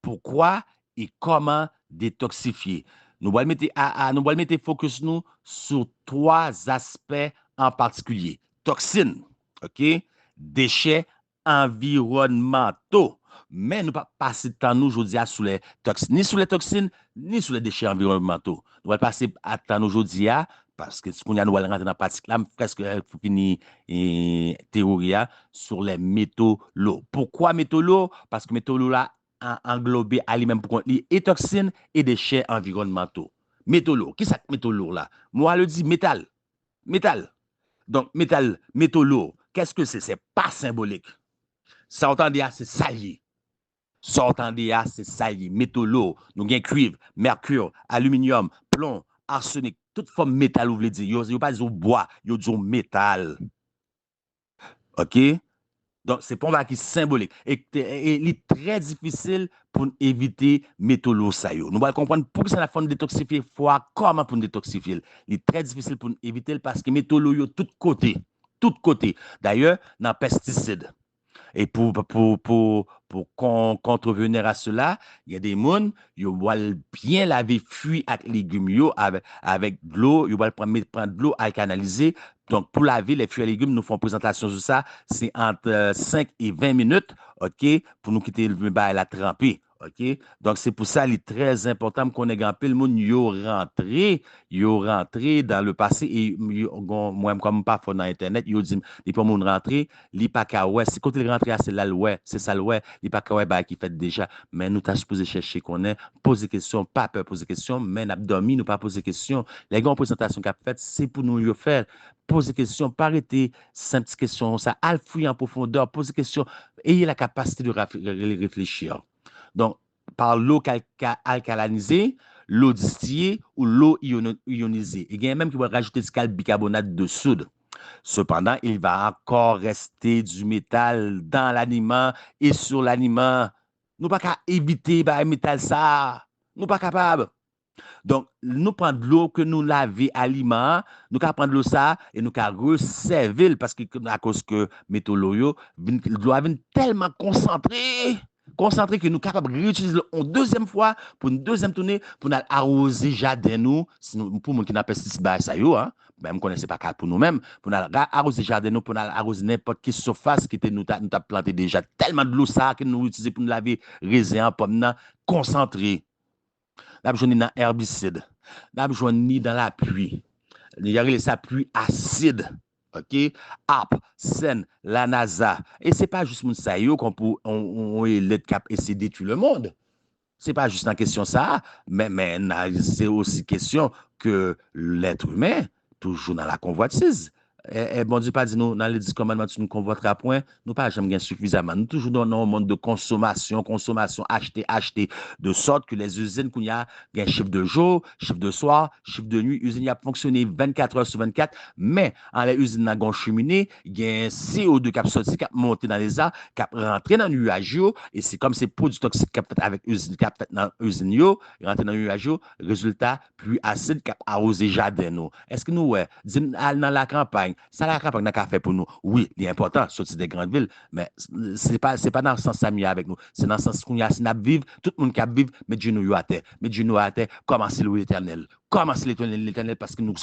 pourquoi et comment détoxifier? Nous allons mettre focus nous sur trois aspects en particulier. Toxines, OK? Déchets environnementaux. Mais nous ne pas passer de temps nous aujourd'hui sur les toxines, ni sur les toxines, ni sur les déchets environnementaux. Nous allons passer à temps aujourd'hui parce que ce qu'on a nous allons rentrer dans la pratique là, presque fini théorie sur les métaux lourds. Pourquoi métaux lourds? Parce que métaux lourds là englobé à lui-même pour les toxines et déchets environnementaux. Métaux lourds. Qui c'est métaux lourds là? Moi, je dis métal. Métal. Donc, métal, métaux lourds. Qu'est-ce que c'est? C'est pas symbolique. Ça entendez, c'est salier. Ça entendez, c'est salier. Métaux lourds. Nous avons cuivre, mercure, aluminium, plomb, arsenic, toute forme métal, vous voulez dire. Vous pas dire bois, vous dire métal. OK? Donc, c'est pour moi qui est symbolique. Et il est très difficile pour éviter métaux lourds. Nous allons comprendre pourquoi c'est la forme de détoxifier foie, comment pour détoxifier. Il est très difficile pour éviter parce que métaux lourds, tout côté. Tout côté. D'ailleurs, dans les pesticides. Et pour contrevenir à cela, il y a des gens qui vont bien laver fruits et légumes avec de l'eau, ils vont prendre de l'eau alcalinalisée. Donc, pour laver les fruits et légumes, nous faisons une présentation sur ça. C'est entre 5 et 20 minutes, OK, pour nous quitter le bain à la tremper. OK? Donc, c'est pour ça qu'il est très important qu'on ait gampé le monde, yo rentré dans le passé et moi, comme pas dans Internet, yo dit, depuis mon rentré, li pa ka ouais, c'est quand il rentre c'est là ouais, c'est ça ouais, li pa ka ouais bah qui fait déjà, mais nous t'a supposé chercher qu'on est, poser question, pas peur poser question, mais n'a dormi, nous pas poser question. Les grandes présentations qu'a fait, c'est pour nous le faire. Poser question, pas arrêter simple question, ça, al fouiller en profondeur, poser question, ayez la capacité de réfléchir. Donc, par l'eau alcalinisée, l'eau distillée ou l'eau ionisée. Il y a même qui va rajouter du bicarbonate de soude. Cependant, il va encore rester du métal dans l'aliment et sur l'aliment. Nous pas qu'à éviter le métal ça. Nous pas capable. Donc, nous prenons de l'eau que nous lavons aliment, nous pouvons prendre l'eau ça et nous pouvons resservir parce que à cause que métaux l'eau doit tellement concentré que nous sommes capables de réutiliser une deuxième fois pour une deuxième tournée pour nous arroser le jardin nous pour nous qui n'a pas pesticide ça yo hein même connaissez pas pour nous-mêmes pour nous arroser le jardin nous pour nous arroser n'importe quelle surface qui était nous t'a planté déjà tellement de l'eau ça que nous utilisons pour nous laver raisin pomme concentré n'a besoin dans herbicide n'a besoin ni dans la pluie il y a ça pluie acide. OK? App, Sen, la NASA. Et c'est pas juste mon ça qu'on peut on est cap essayer de détruire le monde. C'est pas juste une question ça, mais c'est aussi question que l'être humain toujours dans la convoitise. Et bon Dieu pas dit nous dans les 10 commandements tu nous convoiteras point, nous pas jamais suffisamment. Nous toujours dans un monde de consommation, acheter de sorte que les usines qu'il y a un chiffre de jour, chiffre de soir, chiffre de nuit, usine a fonctionné 24 heures sur 24, mais en les usines n'a gon cheminée, il y a un CO2 qui a sorti qui a monté dans les airs, qui a rentré dans le nuage et c'est comme ces produits toxiques qui a fait avec usine qui a fait dans usine yo, rentré dans le nuage, résultat pluie acide qui a arrosé jardin nous. Est-ce que nous ouais, dans la campagne ça la campagne n'a qu'à faire pour nous. Oui, il est important, sortir des grandes villes, mais c'est pas dans le sens ça avec nous. C'est dans le sens qu'on y a si n'a vivre, tout le monde qui a vivre, mais Dieu nous y a terre. Mais Dieu nous a terre, commencez l'Éternel. Commencez l'Éternel parce que nous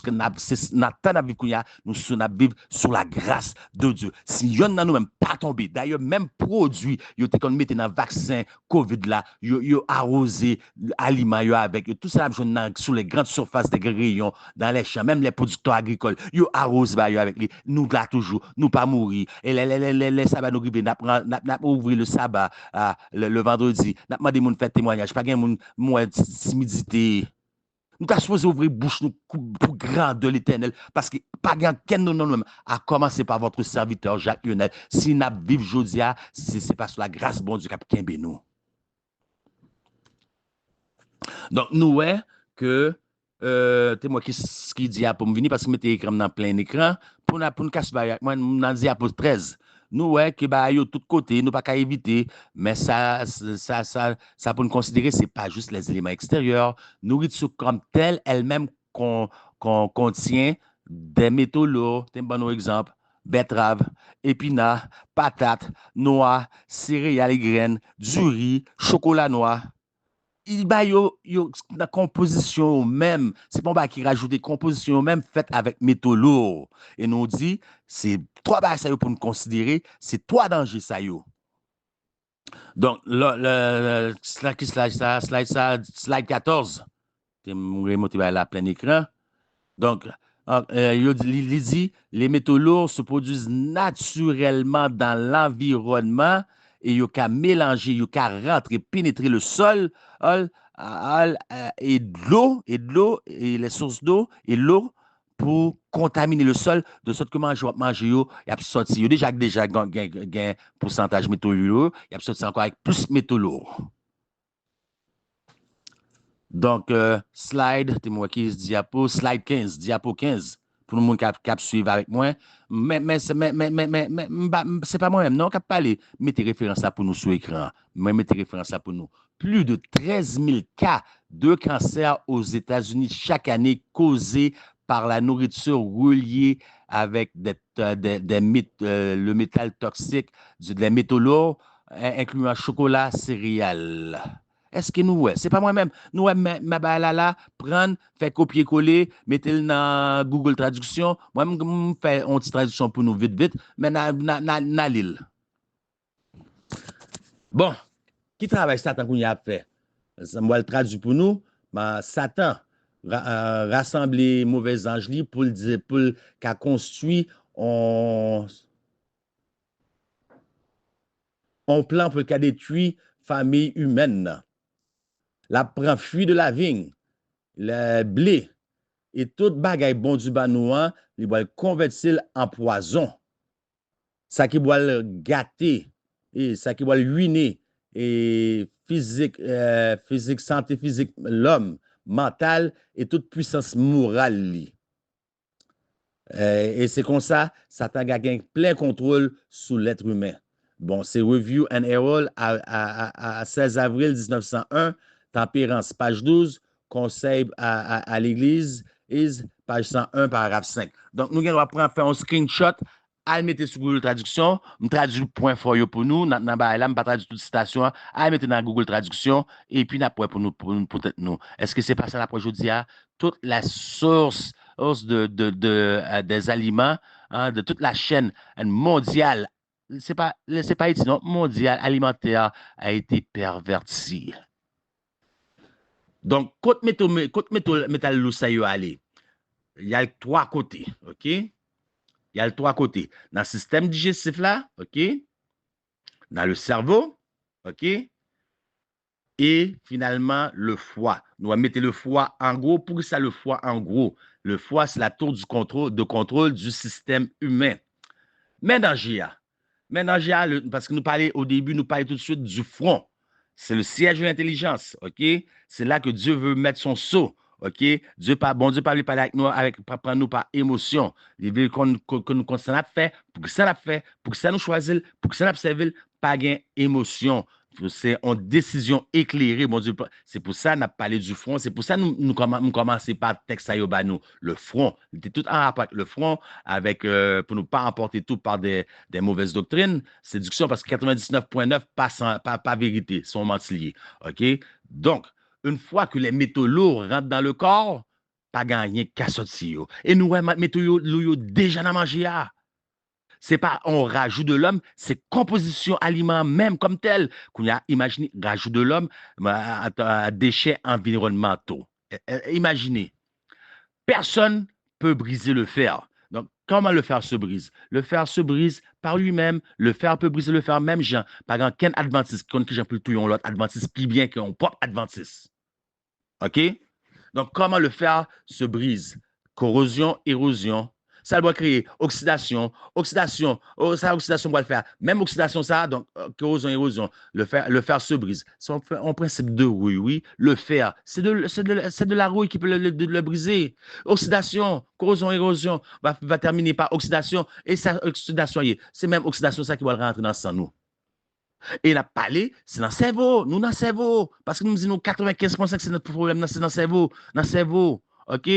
n'attendons vivre qu'on y a, nous vivre sur la grâce de Dieu. Si yon nan nous même pas tombé, d'ailleurs même produit, yo te kon mette dans vaccin Covid là, yo arrosé aliment yo avec tout ça sur les grandes surfaces des rayons dans les champs, même les producteurs agricoles, yo arrose ba yo meilleur avec lui. Nous là toujours, nous pas mourir. Et les sabbats nous arrivent, n'a ouvrir le sabbat le vendredi, n'a demandé mon faire témoignage, pas gain mon timidité. Nous sommes supposés ouvrir bouche nous pour grand de l'Éternel parce que pas gain ken nous nous à commencer par votre serviteur Jacques Lionel. Si n'a vivre jodia, c'est pas sur la grâce bon Dieu qui a kembe nous. Donc, nous, ouais, que, c'est moi qui dit pour me venir parce que je m'étais écrit dans plein écran pour nous casser avec moi, dans diapo 13. Nous, ouais, que bah, yo, tout côté, nous pas qu'à éviter, mais ça pour nous considérer, c'est pas juste les éléments extérieurs. Nourriture comme telle, elle-même, contient des métaux lourds, c'est un bon exemple, betterave, épinards, patates, noix, céréales et graines, du riz, chocolat noir. Il ba la composition même, c'est pas qui rajoute des compositions même faites avec métaux lourds. Et nous dit, c'est trois bagages ça pour nous considérer, c'est trois dangers ça yo. Donc, slide 14, c'est remonté vers la plein écran. Donc, il dit, les métaux lourds se produisent naturellement dans l'environnement et il y a mélanger, il y a rentrer, pénétrer le sol et de l'eau, et les sources d'eau et l'eau pour contaminer le sol de sorte que manger, il y a sorti, déjà un pourcentage métaux lourds, il y a sorti encore avec plus métaux lourds. Donc, slide 15, pour le monde qui suivre avec moi. Mais c'est pas moi-même, non, qui a parlé. Mettez référence là pour nous sur l'écran. Mettez référence là pour nous. Plus de 13 000 cas de cancer aux États-Unis chaque année causés par la nourriture reliée avec le métal toxique, des métaux lourds, incluant chocolat, céréales. Est-ce que nous, ouais, c'est pas moi-même. Nous, ouais, ma là, prendre, faire copier-coller, mettez-le dans Google Traduction. Moi, je fais une petite traduction pour nous vite, mais na l'île. Bon, qui travaille Satan qu'on y a fait? Moi, le traduit pour nous, mais Satan rassembler mauvais anges pour le dire, pour qu'a construit on plan pour qu'a détruit famille humaine. La prend fuit de la vigne, le blé et tout bagay bon du banouan, il va le convertir en poison. Ça qui va le gâter et ça qui va le ruiner et physique, santé physique, l'homme, mental et toute puissance morale. Et c'est comme ça, Satan a gagné plein contrôle sur l'être humain. Bon, c'est Review and Herald à 16 avril 1901, Tempérance, page 12, Conseil à l'Église, page 101, paragraphe 5. Donc, nous allons faire un screenshot, à mettre sur Google Traduction, je traduis le point for you pour nous, je ne pas traduire toute citation, à mettre dans Google Traduction, et puis pour nous, peut-être nous. Est-ce que c'est pas ça la aujourd'hui? Toute la source des aliments, hein, de toute la chaîne mondiale, c'est pas ici, non, mondiale alimentaire a été pervertie. Donc, côté métal loussa yo aller, il y a trois côtés, OK? Il y a trois côtés. Dans le système digestif là, OK? Dans le cerveau, OK? Et finalement, le foie. Nous allons mettre le foie en gros. Pour ça, le foie en gros. Le foie, c'est la tour de contrôle du système humain. Mais dans GIA, parce que nous parlons au début, nous parlons tout de suite du front. C'est le siège de l'intelligence, OK? C'est là que Dieu veut mettre son sceau, OK? Bon Dieu parle avec nous, prendre nous par émotion. Il veut que nous ça fait, pour que ça n'a fait, pour que ça nous choisisse, pour que ça n'a servi, pas gain émotion. C'est en décision éclairée, mon Dieu. C'est pour ça qu'on a parlé du front. C'est pour ça que nous commençons par le texte nous. Le front. Il était tout en rapport avec le front, pour ne pas emporter tout par des mauvaises doctrines. Séduction, parce que 99,9 pas vérité, sont mentiliers. OK? Donc, une fois que les métaux lourds rentrent dans le corps, pas gagné qu'à sortir. Et nous, métaux lourds déjà dans manger. C'est pas on rajout de l'homme, c'est composition aliment même comme tel. Qu'on a imaginé rajout de l'homme à déchets environnementaux. Imaginez, personne peut briser le fer. Donc, comment le fer se brise? Le fer se brise par lui-même. Le fer peut briser le fer même, Jean. Par exemple, qu'un adventiste, qu'on qui j'en plus tout l'autre adventiste, plus bien qu'un propre adventiste. OK? Donc, comment le fer se brise? Corrosion, érosion. Ça doit créer oxydation. Oxydation, oh, ça, oxydation va le faire. Même oxydation, ça, donc corrosion, érosion. Le fer se brise. C'est en principe de rouille, oui. Le fer, c'est de la rouille qui peut le briser. Oxydation, corrosion, érosion va terminer par oxydation. Et ça, oxydation, c'est même oxydation, ça qui va rentrer dans le sang, nous. Et la parler, c'est dans le cerveau. Nous, dans le cerveau. Parce que nous disons 95% que c'est notre problème, c'est dans le cerveau. Dans le cerveau. OK?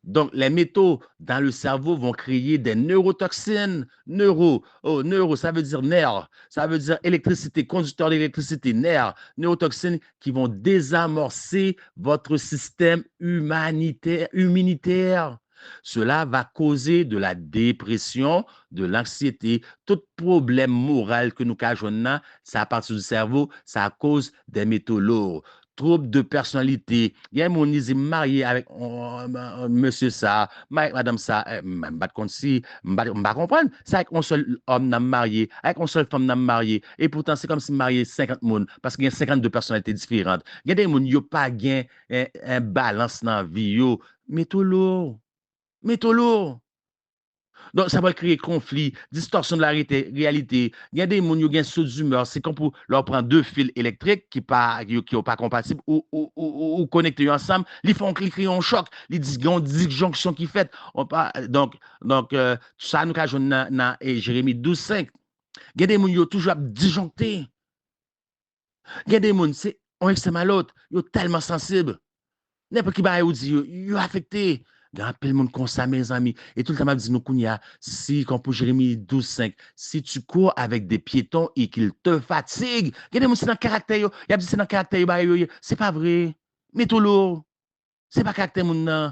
Donc, les métaux dans le cerveau vont créer des neurotoxines. Neuro, ça veut dire nerf. Ça veut dire électricité, conducteur d'électricité, nerf. Neurotoxines qui vont désamorcer votre système immunitaire. Cela va causer de la dépression, de l'anxiété, tout problème moral que nous cajonnons, ça à partir du cerveau, ça cause des métaux lourds. Trouble de personnalité. Il y a un monde qui est marié avec monsieur ça, madame ça, je ne sais pas si, je ne comprendre. C'est avec un seul homme n'a marié, avec une seule femme n'a marié. Et pourtant, c'est comme si marié 50 personnes, parce qu'il y a 52 personnalités différentes. Il y a des gens qui n'ont pas un balance dans la vie. Métaux lourds. Métaux lourds. Donc, ça va créer conflit, distorsion de la réalité. Il y a des gens qui ont saut d'humeur. C'est comme pour leur prendre deux fils électriques qui ne sont pas compatibles ou connectés ensemble. Ils font cliquer un choc. Ils disent qu'il y a une disjonction qui fait. Donc, ça, nous avons dans Jérémie 12,5. Il y a des gens qui ont toujours disjoncté. Il y a des gens, c'est un extrême à l'autre. Ils sont tellement sensibles. N'importe qui va vous dire, ils sont affectés. Il y a un peu de monde comme ça, mes amis. Et tout le temps, m'a dit, nous, Kounia, si, comme pour Jérémie 12,5, si tu cours avec des piétons et qu'ils te fatiguent, il y a des gens qui sont dans le caractère, il y a des gens qui sont dans le caractère, c'est pas vrai. Mais tout lourd, c'est pas caractère, mon non.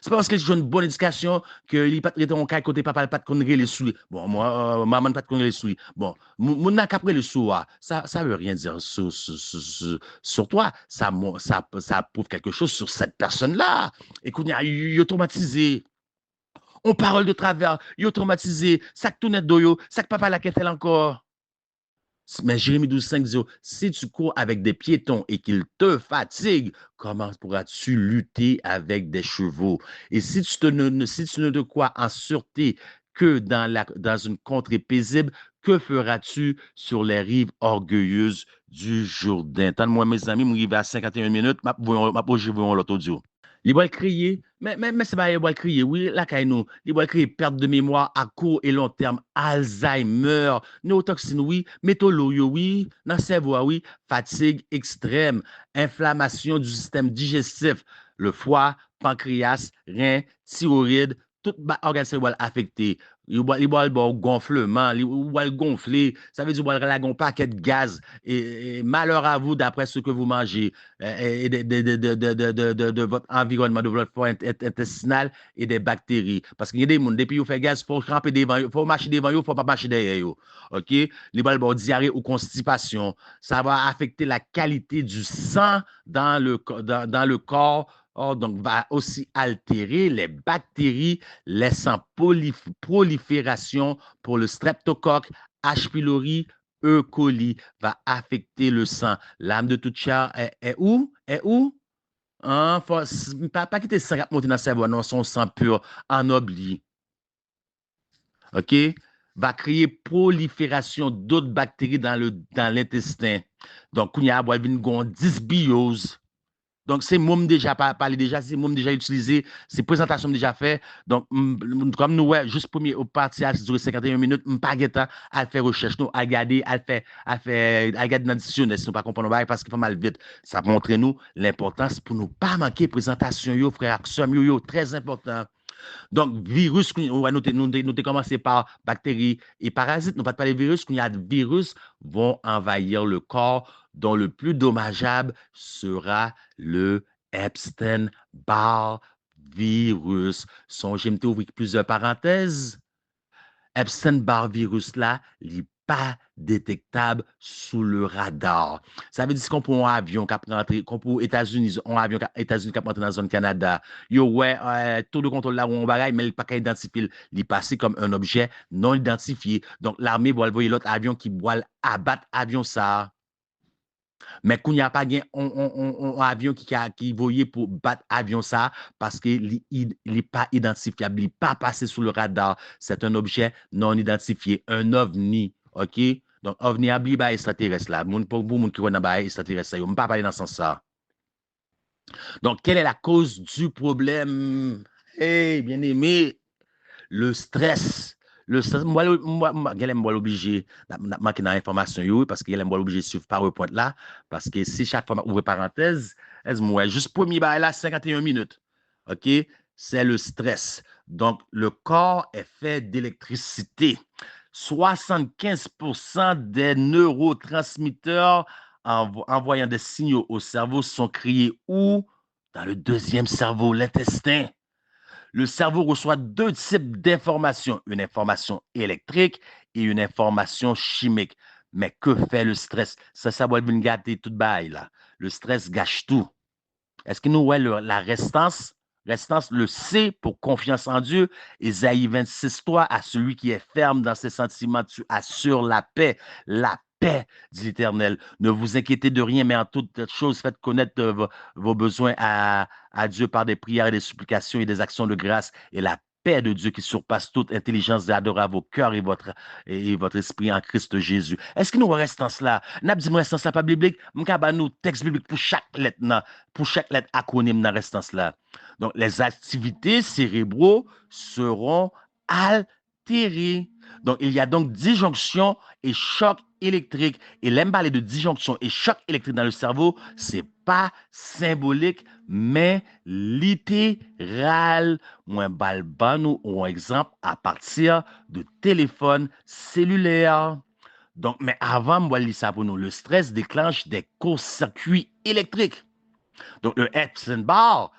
C'est pas parce que j'ai une bonne éducation que il pas traité mon cas côté papa pas de connaître les souliers. Bon moi maman pas de connaître les souliers. Bon mon n'a qu'après le soir, ça veut rien dire sur toi, ça prouve quelque chose sur cette personne-là. Et qu'on y a traumatisé. On parle de travers, il est traumatisé, ça que tout net d'oyo, ça que papa la qu'elle encore. Mais Jérémie 12,5 dit, si tu cours avec des piétons et qu'ils te fatiguent, comment pourras-tu lutter avec des chevaux? Et si si tu ne te crois en sûreté que dans une contrée paisible, que feras-tu sur les rives orgueilleuses du Jourdain? Tant moi, mes amis, je vais à 51 minutes, je vais l'autre audio. Il va crier, mais c'est pas il va crier, oui, là, nous, il va crier perte de mémoire à court et long terme, Alzheimer, neurotoxine, oui, métaux lourds, oui, dans le cerveau, oui, fatigue extrême, inflammation du système digestif, le foie, pancréas, rein, thyroïde, tout organe cérébral affecté. Il va le gonflement, il va le gonfler, ça veut dire qu'il va un paquet de gaz. Et malheur à vous d'après ce que vous mangez et de votre environnement, de votre flore intestinale et des bactéries. Parce qu'il y a des gens, depuis vous faites gaz, il faut cramper devant, il faut marcher devant, il ne faut pas marcher derrière. OK? Les balles de diarrhée ou constipation, ça va affecter la qualité du sang dans le corps. Oh, donc, va aussi altérer les bactéries, laissant prolifération pour le streptocoque, H. pylori, E. coli, va affecter le sang. L'âme de toute chair est où? Est où? Hein? Pas quitter le sang qui monter dans le cerveau, non, son sang pur, ennobli. OK? Va créer prolifération d'autres bactéries dans l'intestin. Donc, il y a une dysbiose. Donc, c'est moi déjà parlé déjà, c'est moi déjà utilisé, c'est présentation déjà fait. Donc, comme nous, ouais, juste premier au parti à durer 51 minutes, pas guetta à faire recherche, nous, à regarder, à regarder dans le dictionnaire, si nous pas comprendre parce qu'il faut mal vite. Ça montre nous l'importance pour nous pas manquer présentation, yo, frère, yo, très important. Donc, virus, on va noter, nous commencer par bactéries et parasites. Nous ne pas parler de virus, qu'il y a des virus vont envahir le corps, dont le plus dommageable sera le Epstein-Barr virus. Songez, je ouvrir plusieurs parenthèses. Epstein-Barr virus là, il pas détectable sous le radar. Ça veut dire qu'on prend un avion qui rentre, qu'on pour États-Unis, un avion États-Unis qui rentre dans la zone Canada, yo ouais, taux de contrôle là où on bagaille, mais il pas qu'à identifier, il passe comme un objet non identifié. Donc l'armée va envoyer l'autre avion qui va abattre avion ça. Mais qu'on n'y a pas un avion qui voyait pour battre avion ça parce qu'il n'est pas identifiable, il n'est pas passé sous le radar. C'est un objet non identifié, un ovni. OK? Donc, ovni abli ba extraterrestre là. Pour vous, qui connaît ba extraterrestre, je ne pas parler dans ce sens-là. Donc, quelle est la cause du problème? Hey, bien aimé, le stress. Le stress, moi, je suis obligé de marquer dans l'information, parce que je suis obligé de suivre PowerPoint là, parce que si chaque fois, ouvre parenthèse, moi, juste premier bail là, 51 minutes. OK? C'est le stress. Donc, le corps est fait d'électricité. 75% des neurotransmetteurs envoyant des signaux au cerveau sont créés où? Dans le deuxième cerveau, l'intestin. Le cerveau reçoit deux types d'informations, une information électrique et une information chimique. Mais que fait le stress? Ça va venir gâter tout bail, là. Le stress gâche tout. Est-ce que nous, ouais, la restance, le C pour confiance en Dieu, Ésaïe 26:3, à celui qui est ferme dans ses sentiments, tu assures la paix, dit l'Éternel. Ne vous inquiétez de rien, mais en toute chose, faites connaître vos besoins à Dieu par des prières et des supplications et des actions de grâce, et la paix de Dieu qui surpasse toute intelligence adorera vos cœurs et votre esprit en Christ Jésus. Est-ce que nous restons cela? N'a pas dit restons cela pas biblique? M'kaba nous texte biblique pour chaque lettre acronyme dans restance là. Donc, les activités cérébraux seront altérées. Donc, il y a donc disjonction et choc électrique. Et l'embalé de disjonction et choc électrique dans le cerveau, c'est pas symbolique, mais littéral. Moi, balban ou exemple à partir de téléphone cellulaire. Donc, mais avant, moi, ça pour nous, le stress déclenche des courts-circuits électriques. Donc, le Epstein-Barr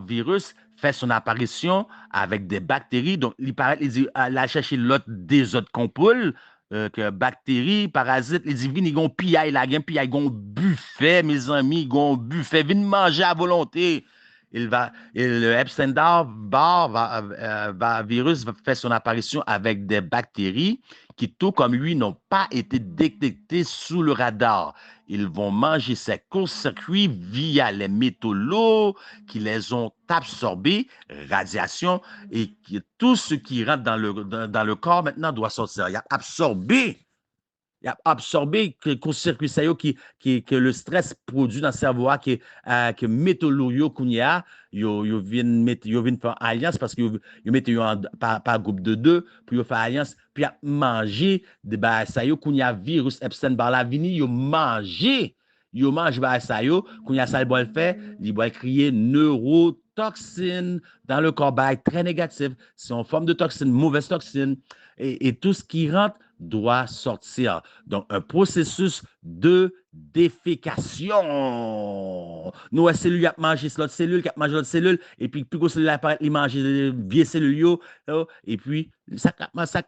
virus fait son apparition avec des bactéries. Donc, il paraît, il a cherché l'autre des autres compoles, que bactéries, parasites, il dit, vini, gon piaille, la gen piaille, gon buffet, mes amis, gon buffet, vini manger à volonté. Le Epstein-Barr virus fait son apparition avec des bactéries qui, tout comme lui, n'ont pas été détectées sous le radar. Ils vont manger ces courts-circuits via les métaux lourds qui les ont absorbés, radiation, et tout ce qui rentre dans le corps maintenant doit sortir. Il a absorbé que le court-circuit que le stress produit dans le cerveau que métaux lourds qu'on y a, yo viennent faire alliance parce que yo mettent par groupe de deux puis yo faire alliance puis a manger de ça yo qu'on y a virus Epstein-Barr la vini yo mange ça yo qu'on y a ça le fait il va créer neurotoxines dans le corps très négatif, c'est en forme de toxine, mauvaise toxine et tout ce qui rentre doit sortir. Donc, un processus de défécation. Nous, la cellule qui a mangé l'autre cellule, qui a mangé l'autre cellule, et puis, plus que cellule apparaît, il mange les vieilles cellules, et puis, ça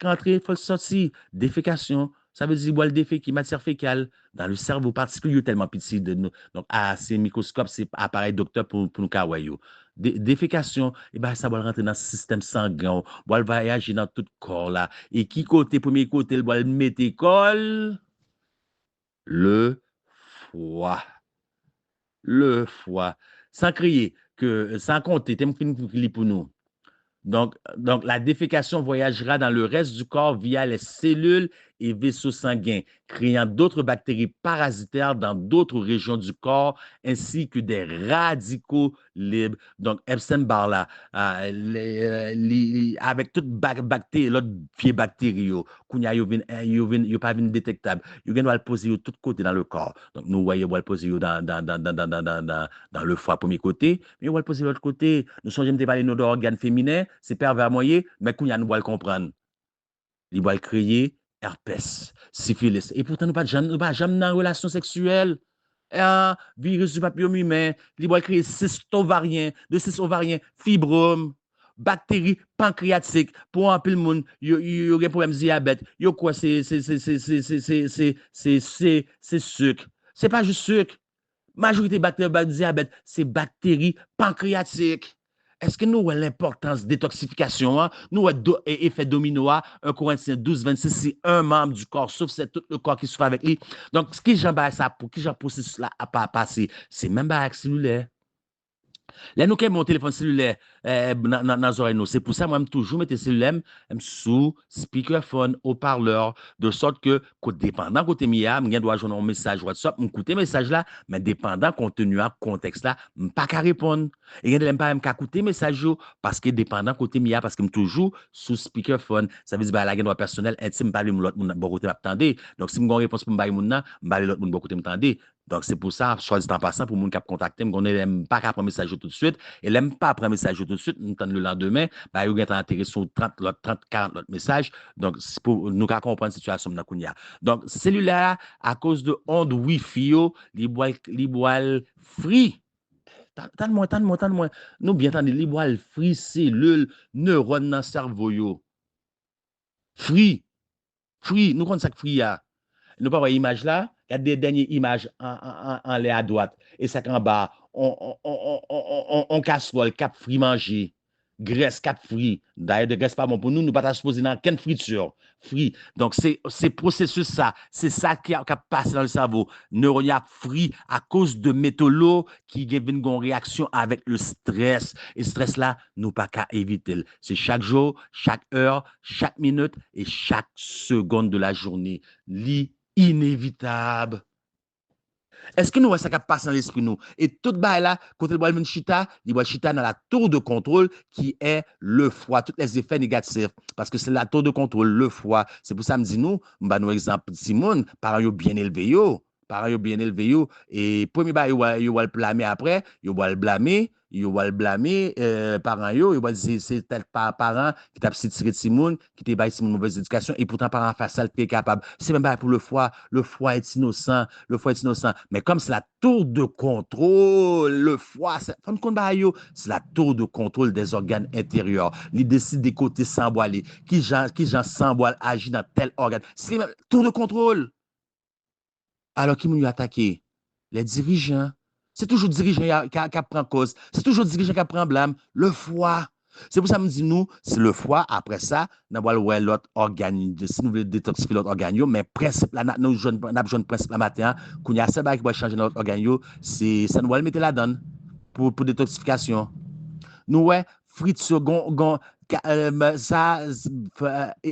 rentre, il faut sortir. Défécation. Ça veut dire, le déféquer, matière fécale, dans le cerveau particulier, tellement petit de nous. Donc, c'est microscope, c'est appareil docteur pour nous kawaii. Défécation, et ben, ça va rentrer dans le système sanguin, va voyager dans tout le corps là. Et qui côté, premier côté, il va le mettre école? Le foie. Le foie. Sans crier, sans compter, t'aimes pour nous. Donc, la défécation voyagera dans le reste du corps via les cellules et vaisseaux sanguins, créant d'autres bactéries parasitaires dans d'autres régions du corps, ainsi que des radicaux libres. Donc, Epstein-Barr, là, avec toute bactérie, l'autre pied bactérie, il n'y a pas détectable. Il y a le poser de tous côtés dans le corps. Donc, nous voyons le poser dans le foie, premier côté, mais on va le poser de l'autre côté. Nous sommes de parler de nos organes féminins, c'est pervers moyen, mais qu'on y a nous le comprendre. Il va le créer herpès, syphilis. Et pourtant, nous pas jamais dans relation sexuelle. Virus du papillome humain, il va créer cyste ovarien, de cyste ovarien, fibrome. bactéries pancréatiques. Pour un peu le monde, il y a un problème de diabète. Il y a quoi? C'est sucre. C'est pas juste sucre. Majorité bactéries diabète, c'est bactéries pancréatiques. Est-ce que nous avons l'importance de détoxification? Hein? Nous avons effet domino. 1 Corinthiens 12, 26, c'est un membre du corps, sauf c'est tout le corps qui souffre avec lui. Donc, ce qui j'en ça pour qui j'en processus là à pas passer, c'est même pas cellulaire. Là, nous avons mon téléphone cellulaire dans les oreilles. C'est pour ça que moi, je toujours mettre cellulaire sous speakerphone, haut-parleur, de sorte que, dépendant côté mia, je dois jouer un message WhatsApp, je écoute message là, mais dépendant contenu, contexte là, je ne pas qu'à répondre. Et je ne pas qu'à écouter message parce que dépendant côté mia, parce que je toujours sous speakerphone. Ça veut dire que la personnel, intime, je ne vais pas l'autre côté m'attendre. Donc, si je me réponse pour me je vais l'autre côté m'attendre. Donc, c'est pour ça, soit dit en passant, pour les gens qui contacter, je n'aime pas qu'à prendre message tout de suite. Et n'aime pas prendre message tout de suite, nous le lendemain, bah, il y a intérêt sur 30, 40 autres messages. Donc, c'est pour nous comprendre la situation dans Kounia. Donc, cellulaire, à cause de ondes Wi-Fi, les bois free. Tant-moi. Nous, bien entendu, les bois free, cellules, neurones dans le cerveau. Free. Nous connaissons ça que free. Nous pas voir l'image là, il y a des dernières images en l'air à droite. Et ça qu'en bas, on casserole, cap frit manger, graisse, cap frit. D'ailleurs, de graisse pas bon pour nous, nous pas supposé dans quelle friture. Frit. Donc, c'est processus ça. C'est ça qui a passé dans le cerveau. Neuronia frit à cause de métaux qui viennent en réaction avec le stress. Et le stress là, nous pas qu'à éviter. C'est chaque jour, chaque heure, chaque minute et chaque seconde de la journée. Inévitable. Est-ce que nous voyons ça qui passe dans l'esprit nous? Et tout bas là, quand il voit chita, il voit chita dans la tour de contrôle qui est le foie, tous les effets négatifs. Parce que c'est la tour de contrôle, le foie. C'est pour ça que je dis nous, nous exemple, Simone, parents bien élevé bien élevé et premier bah il va le blâmer après, il va le blâmer, parents il va dire c'est tel parent qui t'a tiré de Simone, qui t'a baillé Simone mauvaise éducation et pourtant parent face ça est capable. C'est même pas pour le foie est innocent, mais comme c'est la tour de contrôle, le foie, c'est la tour de contrôle des organes intérieurs. Il décide des côtés sans boiler, qui gens sans boile agit dans tel organe. C'est la tour de contrôle. Alors, qui m'ont attaqué? Les dirigeants. C'est toujours le dirigeant qui prend cause. C'est toujours le dirigeant qui prend blâme. Le foie. C'est pour ça que je dis, nous, c'est le foie. Après ça, nous allons l'autre organe. Si nous voulons détoxifier l'autre organe, mais principe, nous avons besoin de principe la matin, qu'on y a ça qui va changer notre organe, c'est ça nous va le mettre là-dedans pour détoxification. Nous, ouais, friture, ça,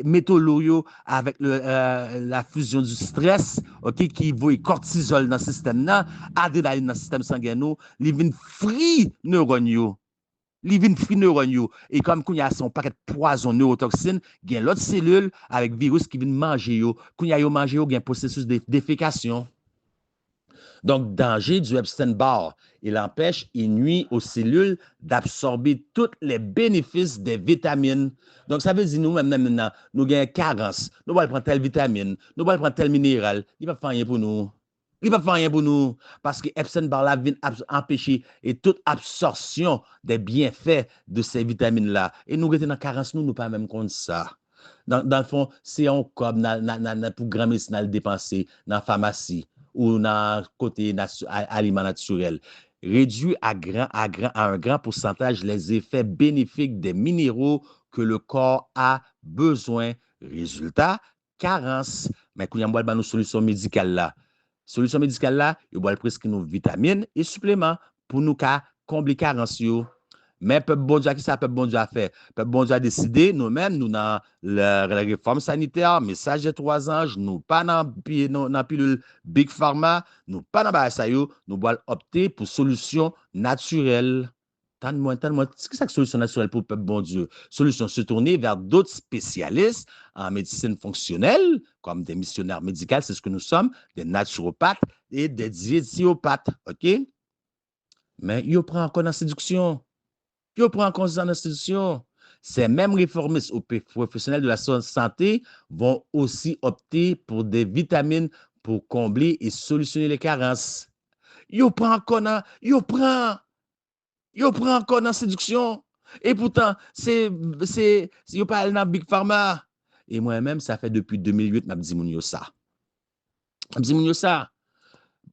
métaux avec la fusion du stress, ok, qui voit cortisol dans le système, adrénaline dans le système sanguin, les vins free neurones. Et comme il y a son paquet de poison neurotoxines, il y a l'autre cellule avec virus qui vient manger. Quand il y a mangé, il y a un processus de défécation. Donc, danger du Epstein-Barr, il empêche, il nuit aux cellules d'absorber tous les bénéfices des vitamines. Donc, ça veut dire, nous, maintenant, nous avons carence. Nous allons prendre telle vitamine, nous allons prendre tel minéral. Il ne va pas faire rien pour nous. Il ne va pas faire rien pour nous. Parce que Epstein-Barr vient empêcher et toute absorption des bienfaits de ces vitamines-là. Et nous, dans la carence, nous ne pas même compte ça. Dans le fond, c'est un cob pour grand médicinal dépenser dans la pharmacie ou dans le côté aliment naturel. Réduit à un grand pourcentage les effets bénéfiques des minéraux que le corps a besoin. Résultat, carence. Mais quand il y a une solution médicale là, il y a presque nos vitamines et suppléments pour nous combler carence. Mais peuple bon Dieu, qui ça peuple bon Dieu a fait? Peuple bon Dieu a décidé, nous-mêmes, nous, dans la réforme sanitaire, message de 3 anges, nous pas dans pilule Big Pharma, nous pas dans Basayo, nous allons opter pour solution naturelle. Tant-moi, qu'est-ce que c'est que solution naturelle pour le peuple bon Dieu? Solution se tourner vers d'autres spécialistes en médecine fonctionnelle, comme des missionnaires médicaux, c'est ce que nous sommes, des naturopathes et des diétéopathes, OK? Mais ils prennent encore dans la séduction. Ils prennent en compte dans l'institution. Ces mêmes réformistes ou professionnels de la santé vont aussi opter pour des vitamines pour combler et solutionner les carences. Ils prennent encore dans séduction. Et pourtant, yo parle dans Big Pharma. Et moi-même, ça fait depuis 2008, je dis moun yo ça. Je dis moun yo ça.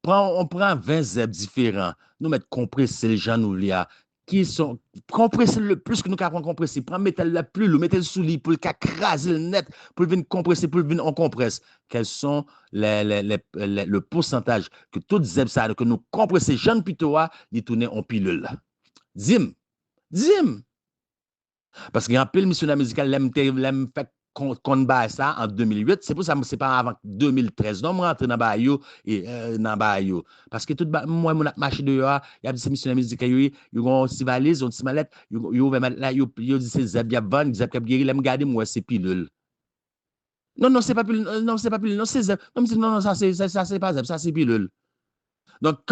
On prend 20 zèbres différents, nous mettons compresser les gens nous là, qui sont compressés le plus que nous avons compressé. Prends mettez le plus lourd, mettez le sous lit pour le craser le net, pour le venir compresser, pour le venir on compresse. Quels sont le pourcentage que toutes zèbres ça que nous compressons jeunes pitoa, ils tournent en pilule. Dim. Parce qu'il y a un peu de missionnaire musical, l'aime fait qu'on bat ça en 2008. C'est pour ça que c'est pas avant 2013. Non, je rentre dans Bayo et dans Bayo. Parce que tout moi, mon marché dehors, il y a des missionnaires musicaux, ils ont aussi valise, ils ont aussi mallette, ils ont là, ils dit c'est Zeb Yavan, Zeb Kabgeri, l'aime garder moi, c'est pilule. Non, c'est pas pilule, non, c'est Zeb. Non, ça c'est pas Zeb, ça c'est pilule. Donc,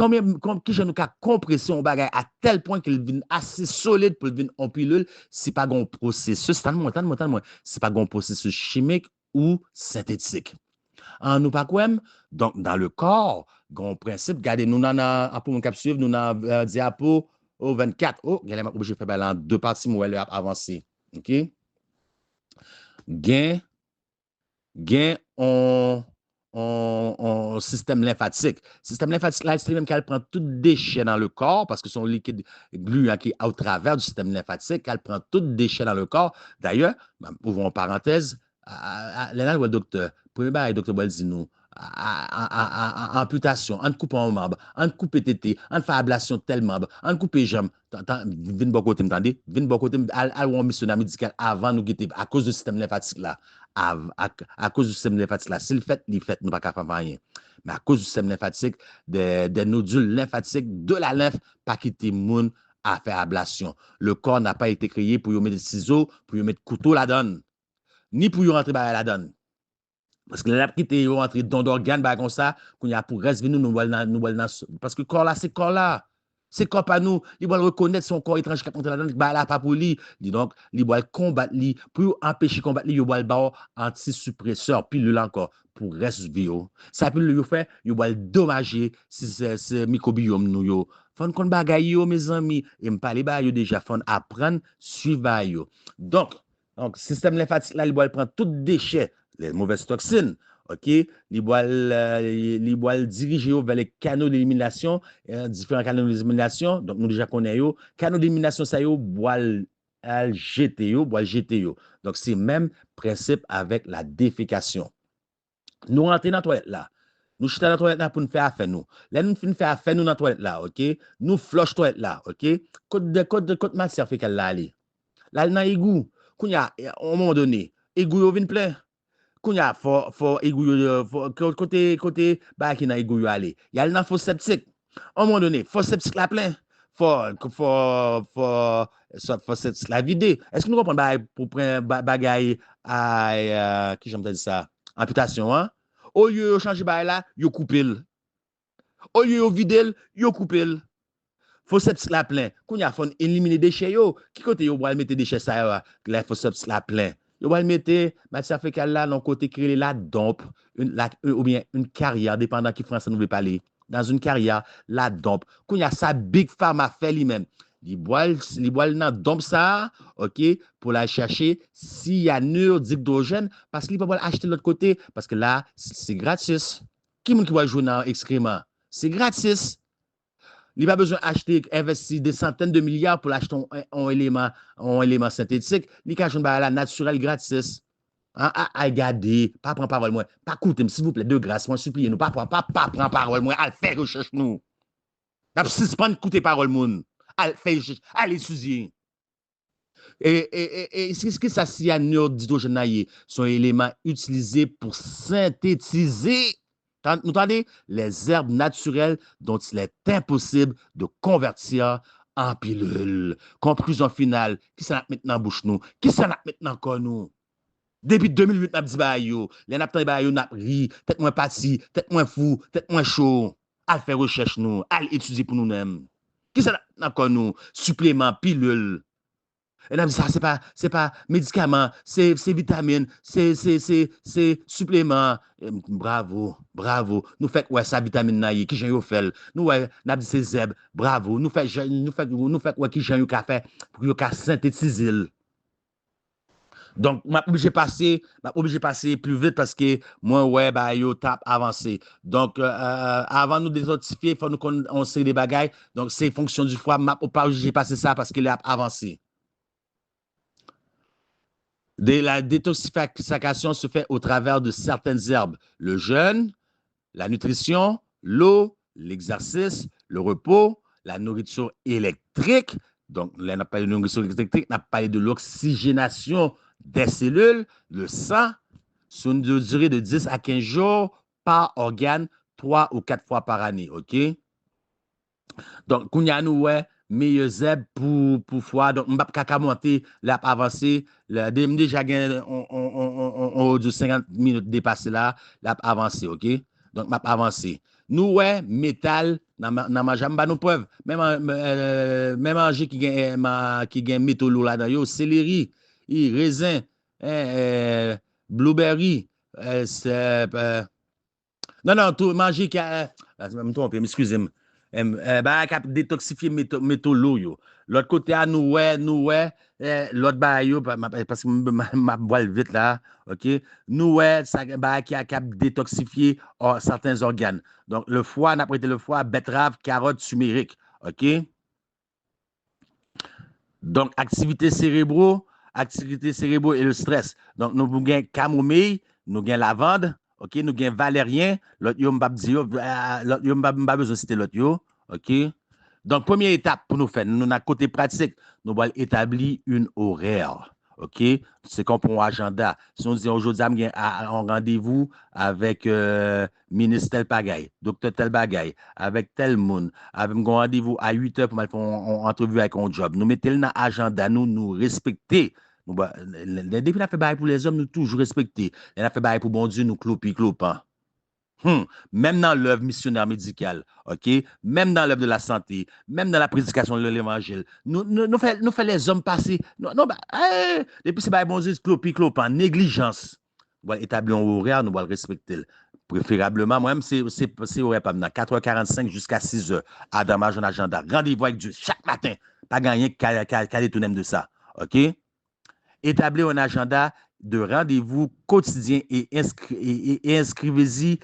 qui je nous a compressé un bagage à tel point qu'il vient assez solide pour venir en pilule, c'est pas un processus, c'est pas un processus chimique ou synthétique. En nous pas quoi, donc dans le corps, un principe, regardez, nous dans pour mon cap suivre, nous dans diapo au 24. Oh, regardez, je vais faire en deux parties, moi, elle avancer. OK? Gain, on système lymphatique. Système lymphatique, là, c'est même qu'elle prend tout déchet dans le corps parce que son liquide gluant qui est au travers du système lymphatique, elle prend tout déchet dans le corps. D'ailleurs, ouvrons en parenthèse, le docteur, premier bail, docteur Boel nous, amputation, on coupe un membre, on coupe tété, on fait ablation tel membre, on coupe jambes. Vin bon côté, m'entendez? Vin bon côté, on missionnaire médical avant nous quitter à cause du système lymphatique là. À cause du système lymphatique là, si le fait, nous pas capable rien. Mais à cause du système lymphatique, des nodules lymphatiques de la lymphe, pas quitter moun à faire ablation. Le corps n'a pas été créé pour y mettre des ciseaux, pour y mettre couteau la donne, ni pour y rentrer par la donne. Parce que là, qui est rentré dans d'organes, comme ça, qu'on y a pour rester nous parce que corps là, c'est corps là. C'est corps pas nous. Il doit reconnaître son corps étrange qui a la donne, bah là, pas pour lui. Dis donc, il doit combattre lui, pour empêcher de combattre lui, il doit le anti-suppresseur, puis le encore, pour rester vivant. Ça peut le faire, il doit le dommager si c'est microbiome nous yo. Faut qu'on bagaille yo, mes amis, et me parler ba yo déjà, faut apprendre, suivre yo. Donc, système lymphatique là, il doit prendre tout déchet, les mauvaises toxines, OK? Il doit diriger vers les canaux d'élimination, différents canaux d'élimination. Donc, nous déjà connaissons. Canaux d'élimination, ça y est, boit jeter. Donc, c'est même principe avec la défécation. Nous rentrons dans la toilette là. Nous chutons dans la toilette là pour nous faire affaire nous. Là, nous finissons faire affaire nous dans la toilette là, OK? Nous flush toilette là, OK? Côte matière fait qu'elle là aller. Là, dans l'égout, à un moment donné, égout vient plein. Kounya faut égout côté bah qui na égout aller. Il y a le fosse septique. À un moment donné, fosse septique la plein. Faut septique la vider. Est-ce que nous comprenons pour prendre bagaille à qui j'aime dire ça? Amputation hein? Au lieu de changer bail là, yo couper. Au lieu de vider, yo couper. Fosse septique la plein. Kounya faut éliminer déchets yo. Qui côté yo va mettre déchets ça là, fosse septique la plein. Yo va mettre matière fécale là dans côté créer la dompe ou bien une carrière dépendant qui français nous veut parler dans une carrière la dompe quand il y a ça big pharma fait lui-même il boit dans dompe ça OK pour la chercher s'il y a d'hydrogène parce qu'il peut pas acheter de l'autre côté parce que là c'est gratis qui va jouer dans excrément c'est gratis. Il n'a pas besoin d'acheter, investir des centaines de milliards pour acheter un élément synthétique. Il a besoin de naturel gratis. Regardez, pas prendre parole moi. Pas coûter, s'il vous plaît, de grâce, moi, supplie nous. Pas prendre parole moi. Allez faire recherche nous. Pas suspendre coûter parole moun. Allez faire recherche. Allez étudier. Et ce que ça cyanure d'hydrogène sont éléments utilisés pour synthétiser. Vous entendez? Les herbes naturelles dont il est impossible de convertir en pilule. Conclusion finale, qui s'en a maintenant bouche nous? Qui s'en a maintenant corps nous? Depuis 2008, on a dit bah yo, les naptans bah yo n'a ri, tête moins parti, tête moins fou, tête moins chaud. À faire recherche nous, à étudier pour nous-mêmes. Qui s'en a maintenant corps nous? Supplément, pilule. Et là, ça, c'est pas médicament, c'est vitamine, c'est supplément. Bravo, bravo. Nous faisons ouais, ça vitamine naïe, qui j'ai fait. Nous, ouais, nous dit c'est zèbre, bravo. Nous fait ouais, qui j'ai fait pour qu'il synthétiser. Donc, m'a obligé passer plus vite parce que moi, ouais, bah, yo, tap avancé. Donc, avant de nous détoxifier, il faut nous on sait des bagailles. Donc, c'est fonction du foie. M'a pas obligé passer ça parce qu'il a avancé. La détoxification se fait au travers de certaines herbes. Le jeûne, la nutrition, l'eau, l'exercice, le repos, la nourriture électrique. Donc, là, on a parlé de nourriture électrique, on a parlé de l'oxygénation des cellules, le sang, sur une durée de 10 à 15 jours par organe, 3 ou 4 fois par année. OK? Donc, qu'on y a nous, ouais, meilleur zèbre pour foie. Donc, on va pas monter, là, avancer. Déjà, on de 50 minutes dépassé là, là, avancer, OK? Donc, m'a avancé. Nous, ouais, métal, dans ma jambe, nous preuve. Même manger qui gagne métaux lourds là-dedans, yo, céleri, raisin, blueberry, non, non, tout manger qui a. Je me trompe, excusez-moi. Bah, qui a détoxifié métaux lourds, yo. L'autre côté, à nous, ouais, l'autre, bah, yo, parce que ma boile vite là, OK? Nous, ouais, ça, bah, qui a détoxifié certains organes. Donc, le foie, on a prêté le foie, betterave, carotte, turmeric, OK? Donc, activité cérébraux et le stress. Donc, nous avons camomille, nous avons lavande, OK, nous avons valérien, l'autre yo m'bab di yo, l'autre yo m'bab besoin citer l'autre yo, OK. Donc, première étape pour nous faire, nous avons côté pratique, nous allons établir une horaire. OK? C'est comme pour un agenda. Si on dit aujourd'hui, on a un rendez-vous avec ministre tel bagaille, docteur tel bagaille, avec tel monde, avec un rendez-vous à 8 heures pour faire une entrevue avec un job. Nous mettons dans l'agenda, nous respecter. Depuis qu'on a fait bail pour les hommes, nous toujours respecter. On a fait bail pour bon Dieu, nous clopi, clopant. Même dans l'œuvre missionnaire médicale, OK? Même dans l'œuvre de la santé, même dans la prédication de l'évangile, nous fait les hommes passer. Non, bah, depuis c'est bon Dieu, clopi, clopant, négligence. Nous allons établir un horaire, nous allons le respecter. Préférablement, moi-même, c'est horaire pas 4h45 jusqu'à 6h. À dans ma agenda. Rendez-vous avec Dieu chaque matin. Pas gagner qu'à détourner de ça. OK? Établir un agenda de rendez-vous quotidien et inscrivez-y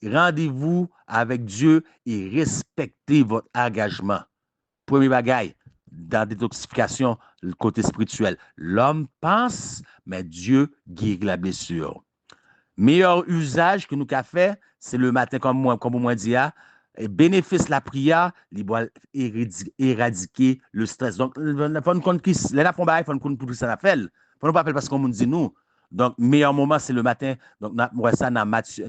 rendez-vous avec Dieu et respectez votre engagement. Premier bagaille, dans la détoxification, le côté spirituel. L'homme pense, mais Dieu guérit la blessure. Meilleur usage que nous avons fait, c'est le matin, comme moi dit, bénéfice la prière, il doit éradiquer le stress. Donc, il faut nous connaître qui, les la font bail, il faut nous connaître pour ça la fait. Il faut nous pas faire parce qu'on nous dit nous. Donc, meilleur moment, c'est le matin. Donc, on voit ça dans Marc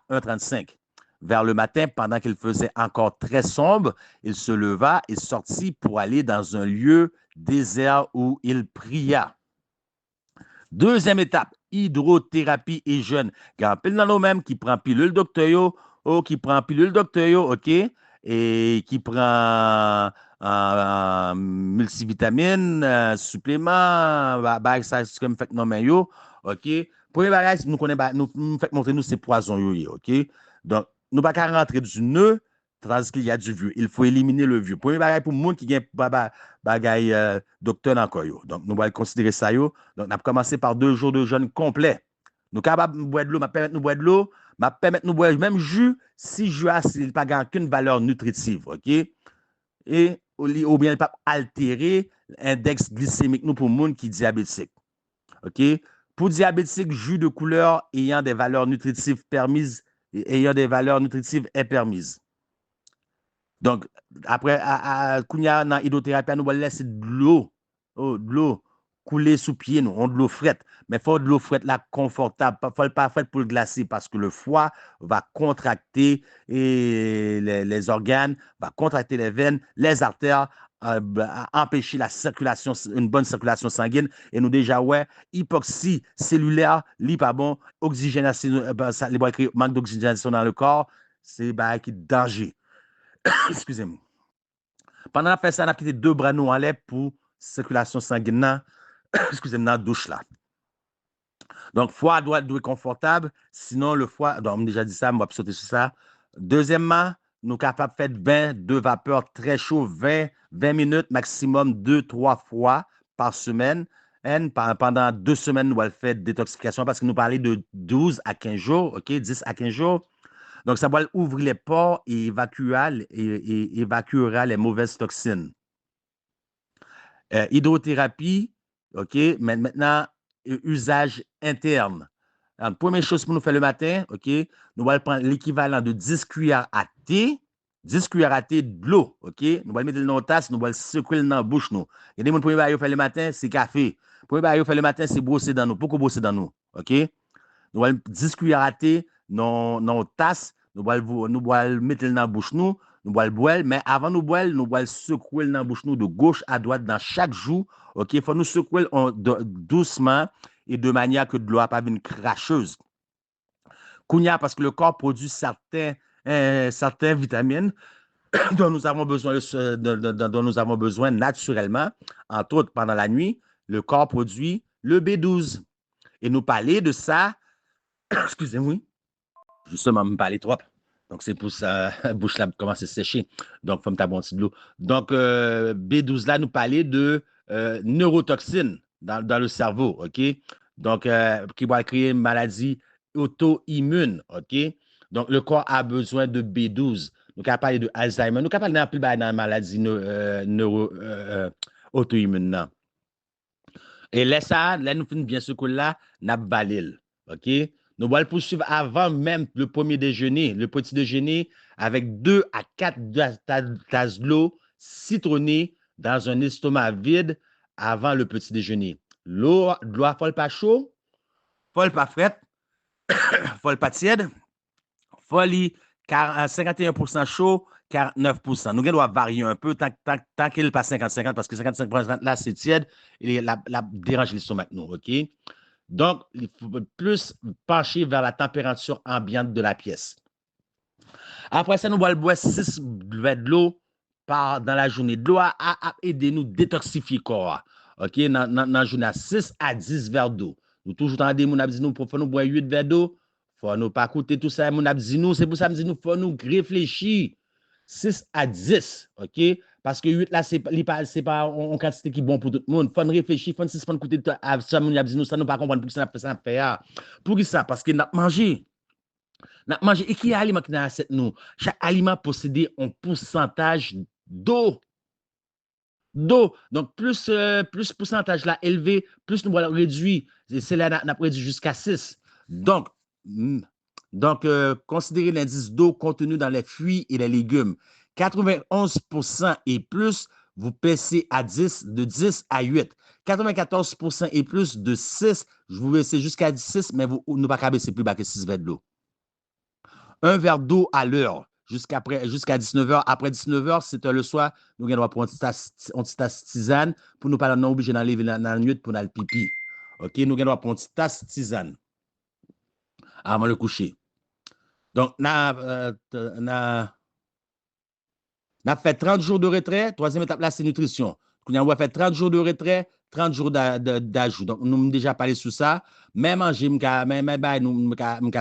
1,35. Vers le matin, pendant qu'il faisait encore très sombre, il se leva et sortit pour aller dans un lieu désert où il pria. Deuxième étape, hydrothérapie et jeûne. Quand pile dans nous-mêmes qui prend pilule docteur yo, qui prend pilule docteur yo, OK, et qui prend multivitamines, suppléments, ça c'est comme fait non mais yo, OK. Premier bagage, nous connaissons nous fait montrer nous c'est poison yo, OK. Donc nous pas qu'à rentrer du nœud tandis qu'il y a du vieux. Il faut éliminer le vieux. Premier bagage pour monde qui gagne bagay docteur encore yo. Donc nous allons considérer ça yo. Donc, on a commencé par 2 jours de jeûne complet. Nous sommes capables de boire de l'eau, m'a permettre de boire de l'eau, m'a permettre de boire même jus, si jus a s'il pas aucune valeur nutritive, OK? Et ou bien pas altérer l'index glycémique nous pour monde qui est diabétique. OK? Pour diabétique, jus de couleur ayant des valeurs nutritives permises est permise. Donc, après, Kounia, dans l'hydrothérapie, nous allons laisser de l'eau couler sous pied, nous, on de l'eau frette. Mais il faut de l'eau frette là, confortable. Il ne faut pas frette pour le glacer parce que le foie va contracter et les organes, va contracter les veines, les artères, empêcher la circulation, une bonne circulation sanguine. Et nous déjà, ouais, hypoxie cellulaire, pas bon, oxygénation, manque d'oxygénation dans le corps, c'est qui danger. Excusez-moi. Pendant la fait ça, on a quitté 2 bras nous en l'air pour circulation sanguine, excusez-moi, dans la douche là. Donc, foie doit être confortable, sinon le foie, donc on a déjà dit ça, on va sauter sur ça. Deuxièmement, nous sommes capables de faire bain de vapeur très chaud, 20 minutes, maximum 2-3 fois par semaine. Pendant 2 semaines, nous allons faire détoxification parce que nous parlons de 12 à 15 jours, OK, 10 à 15 jours. Donc, ça va ouvrir les pores et évacuera les mauvaises toxines. Hydrothérapie, OK, mais maintenant, usage interne. Alors, première chose pour nous faire le matin, OK, nous allons prendre l'équivalent de 10 cuillères à thé, 10 cuillères à thé de l'eau, OK? Nous allons mettre dans une tasse, nous allons secouer dans la bouche, nous. Il y a des gens qui font le matin, c'est café. Pour faire le matin, c'est brosser dans nous. Pourquoi brosser dans nous, OK? Nous allons 10 cuillères à thé dans une tasse, nous allons mettre dans la bouche, nous allons boire, mais avant nous boire, nous allons secouer dans la bouche, nous, de gauche à droite, dans chaque joue, OK? Il faut nous secouer doucement et de manière que de l'eau n'a pas une cracheuse. Kounia, parce que le corps produit certaines vitamines dont nous avons besoin naturellement, entre autres pendant la nuit, le corps produit le B12. Et nous parler de ça, excusez-moi, justement, me parler trop. Donc, c'est pour ça, la bouche là commence à sécher. Donc, il faut me taper un petit de l'eau. Donc, B12 là, nous parler de neurotoxines dans le cerveau, OK? Donc, qui va créer une maladie auto-immune, OK? Donc, le corps a besoin de B12. Nous avons parlé de Alzheimer. Nous avons parlé d'un plus bas dans la maladie auto-immune. Et là, nous finissons bien ce coup-là, nous avons balil, OK? Nous allons poursuivre avant même le premier déjeuner, le petit déjeuner, avec 2 à 4 tasses d'eau citronnée dans un estomac vide avant le petit déjeuner. L'eau doit pas pas chaud, pas frette, pas tiède, folie 51% chaud, 49%. Nous devons varier un peu tant qu'il n'est pas 50-50 parce que 55% là, c'est tiède et la dérange l'estomac nous, OK? Donc, il faut plus pencher vers la température ambiante de la pièce. Après ça, nous allons boire 6 verres de l'eau dans la journée. De l'eau a aidé nous détoxifier le corps. OK? Dans la journée, 6 à 10 verres d'eau. Nous toujours entendons, nous avons dit, nous faut nous boire 8 verres d'eau. Il faut nous pas écouter tout ça. Nous avons dit, c'est pour ça que nous faut nous réfléchir. 6 à 10. OK? Parce que 8 là, c'est pas une quantité qui est bon pour tout le monde. Il faut réfléchir, il faut nous écouter ça. Nous avons dit, ça nous pas comprendre pour que ça fait. Pour ça? Parce que nous avons mangé. Nous manger et qui est aliment qui dans l'assiette nous. Chaque aliment possède un pourcentage d'eau. Donc, plus pourcentage là élevé, plus nous allons réduire. C'est là qu'on a réduit jusqu'à 6. Donc, considérez l'indice d'eau contenu dans les fruits et les légumes. 91% et plus, vous passez à 10, de 10 à 8. 94% et plus, de 6, je vous baissez jusqu'à 6, mais vous ne pouvez pas baisser plus bas que 6 verres d'eau. Un verre d'eau à l'heure jusqu'à 19h. Après 19h, c'est le soir, nous allons prendre une petite tasse tisane pour nous pas non obligé d'aller dans la nuit pour aller pipi. OK, nous allons prendre une petite tasse tisane avant le coucher. Donc, on a fait 30 jours de retrait. Troisième étape là, c'est nutrition. On va faire 30 jours de retrait, 30 jours d'ajout. Donc, nous avons déjà parlé sur ça. Même manger, nous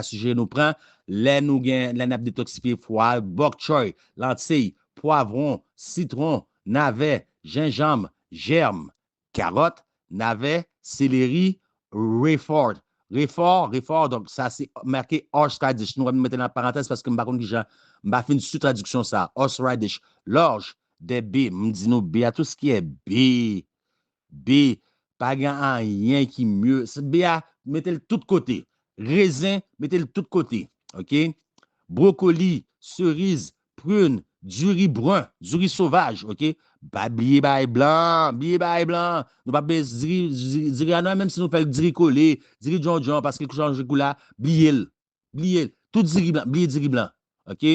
sujet nous prend. Là, nous avons détoxifié foie, bok choy, lentilles, poivron, citron, navet, gingembre, germe, carotte, navet, céleri, réfort. Réfort, donc ça c'est marqué horseradish. Nous allons mettre dans la parenthèse parce que je ne vais pas faire une sous-traduction ça. Horseradish, l'orge, des B, me dit nous B à tout ce qui est B, pas rien qui mieux. B, mettez-le tout de côté. Raisin, mettez-le tout de côté. OK? Brocoli, cerise, prune, du riz brun, du riz sauvage. OK? Billet blanc. Nous pas dire même si nous faisons du riz collé, du riz John, parce que change de couleur, billet. Tout du riz blanc. OK?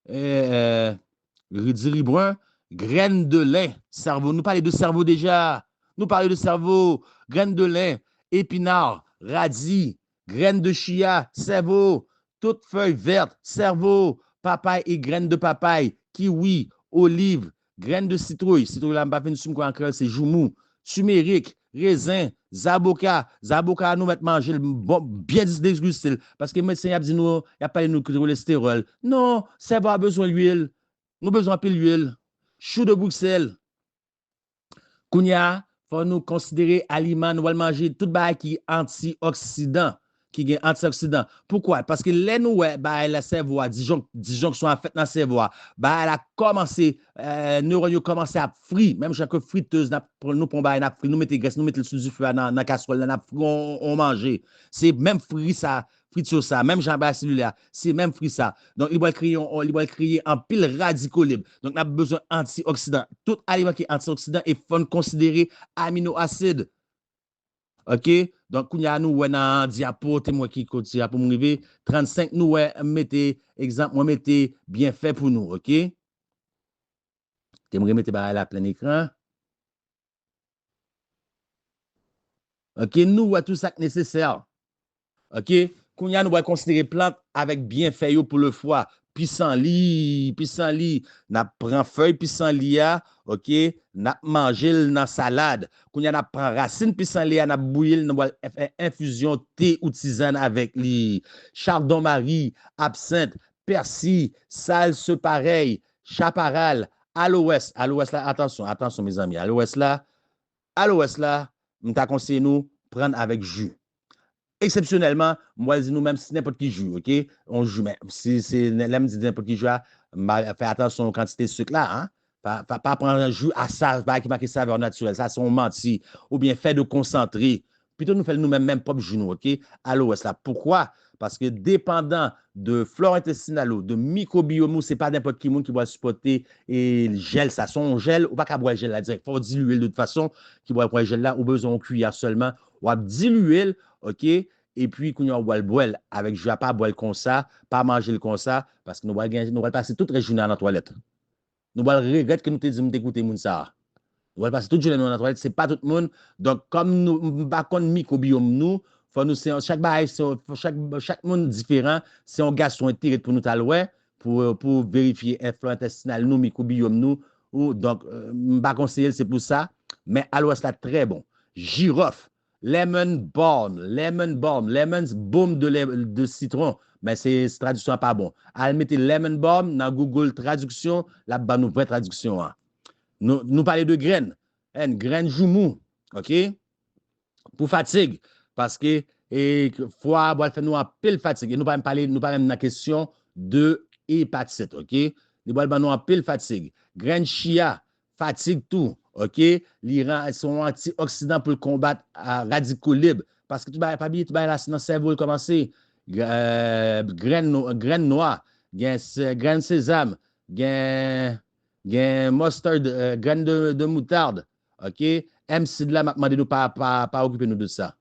Du riz brun, graines de lin, cerveau. Nous parlons de cerveau déjà. Nous parlons de cerveau, graines de lin, épinards, radis, graines de chia, cerveau, toutes feuilles vertes, cerveau, papaye et graines de papaye, kiwi, olive, graines de citrouille, citrouille là, m'pas fin quoi encore, c'est joumou, turmeric, raisin, zaboka, zaboka nous mettre manger bon, bien dégusté parce que médecin a dit nous, il a pas nous de cholestérol. Non, ça va besoin d'huile. Nous besoin de l'huile. Chou de Bruxelles. Kounya, faut nous considérer aliments, nous allons manger tout bail qui antioxydant, qui est antioxydant. Pourquoi? Parce que les nous, bah, la cerveau, disjonction en fait dans le cerveau, bah, elle a commencé, neurones commencé à frire, même chaque friteuse, nous prenons bah, nous mettons graisse, nous mettons le sous du feu dans la casserole, on mange. C'est même frit ça. Friture ça, même jambes cellulaire, c'est même frit ça. Donc, il va créer un pile radicaux libre. Donc, on a besoin d'antioxydants. Tout aliment qui est antioxydant, il faut considérer aminoacides. OK? Donc, il y a nous, dans diapo, moi qui continue pour m'arriver. 35, nous, mettez, exemple, moi, mettez bien fait pour nous. OK? Tu me remettez à plein écran. OK? Nous, tout ça nécessaire. OK? Kounya, nous va considérer plante avec bienfait pour le foie. Pissenlit, n'a prend feuille pissenlit, OK? N'a mangé dans salade. Kounya, n'a prend racine pissenlit, n'a bouilli, n'a fait infusion thé ou tisane avec li. Chardon-marie, absinthe, persil, salse pareil, chaparral, aloès. Aloès là, attention mes amis. Aloès là, nous t'a conseillé nous prendre avec jus. Exceptionnellement, moi, je dis nous-mêmes, si n'importe qui joue, OK? On joue, mais si c'est n'importe qui joue, fais attention aux quantités de sucre là, hein? Pas prendre un jus à ça, qui marque saveur naturelle, ça, c'est on menti, ou bien fait de concentré. Plutôt, nous faisons nous-mêmes, même propre jus, OK? À l'ouest là. Pourquoi? Parce que dépendant de flore intestinale ou de microbiome, ce n'est pas n'importe qui monde qui va supporter et le gel, ça, son gel, ou pas qu'à boire le gel là direct. Il faut diluer de toute façon, qui boit le gel là, ou besoin de cuillère seulement, ou à diluer, OK? Et puis, quand on va boire avec je ne vais pas boire comme ça, pas manger le comme ça, parce que nous allons passer toute la journée dans la toilette. Nous allons regretter que nous te disons d'écouter moun ça. Nous allons passer toute la journée dans la toilette, ce n'est pas tout le monde. Donc, comme nous ne pas contre microbiome, nous, faut nous chaque monde différent, c'est un garçon intérêt pour nous talouer, pour vérifier l'influx intestinal, nous, microbiome, nous. Donc, je ne pas conseiller, c'est pour ça. Mais à l'ouest, là, très bon. Girofle. Lemon balm, lemon boom de citron, mais c'est traduction pas bon. Allez mettre lemon balm dans Google traduction, là-bas nous vraie traduction. Hein. Nous parler de graines, une graine joumou, OK? Pour fatigue, parce que foie va faire nous en pile fatigue. Et nous pas parler dans la question de hépatite, OK? Nous va nous en pile fatigue. Graine chia, fatigue tout. OK? L'Iran sont antioxydants pour combattre radicaux libres. Parce que tu vas pas bien, tu vas là, dans le cerveau, commencer. Graines noires, graines sésame, graines mustard, graines de moutarde. OK? MC de là, m'a demandé de pas occuper nous de ça.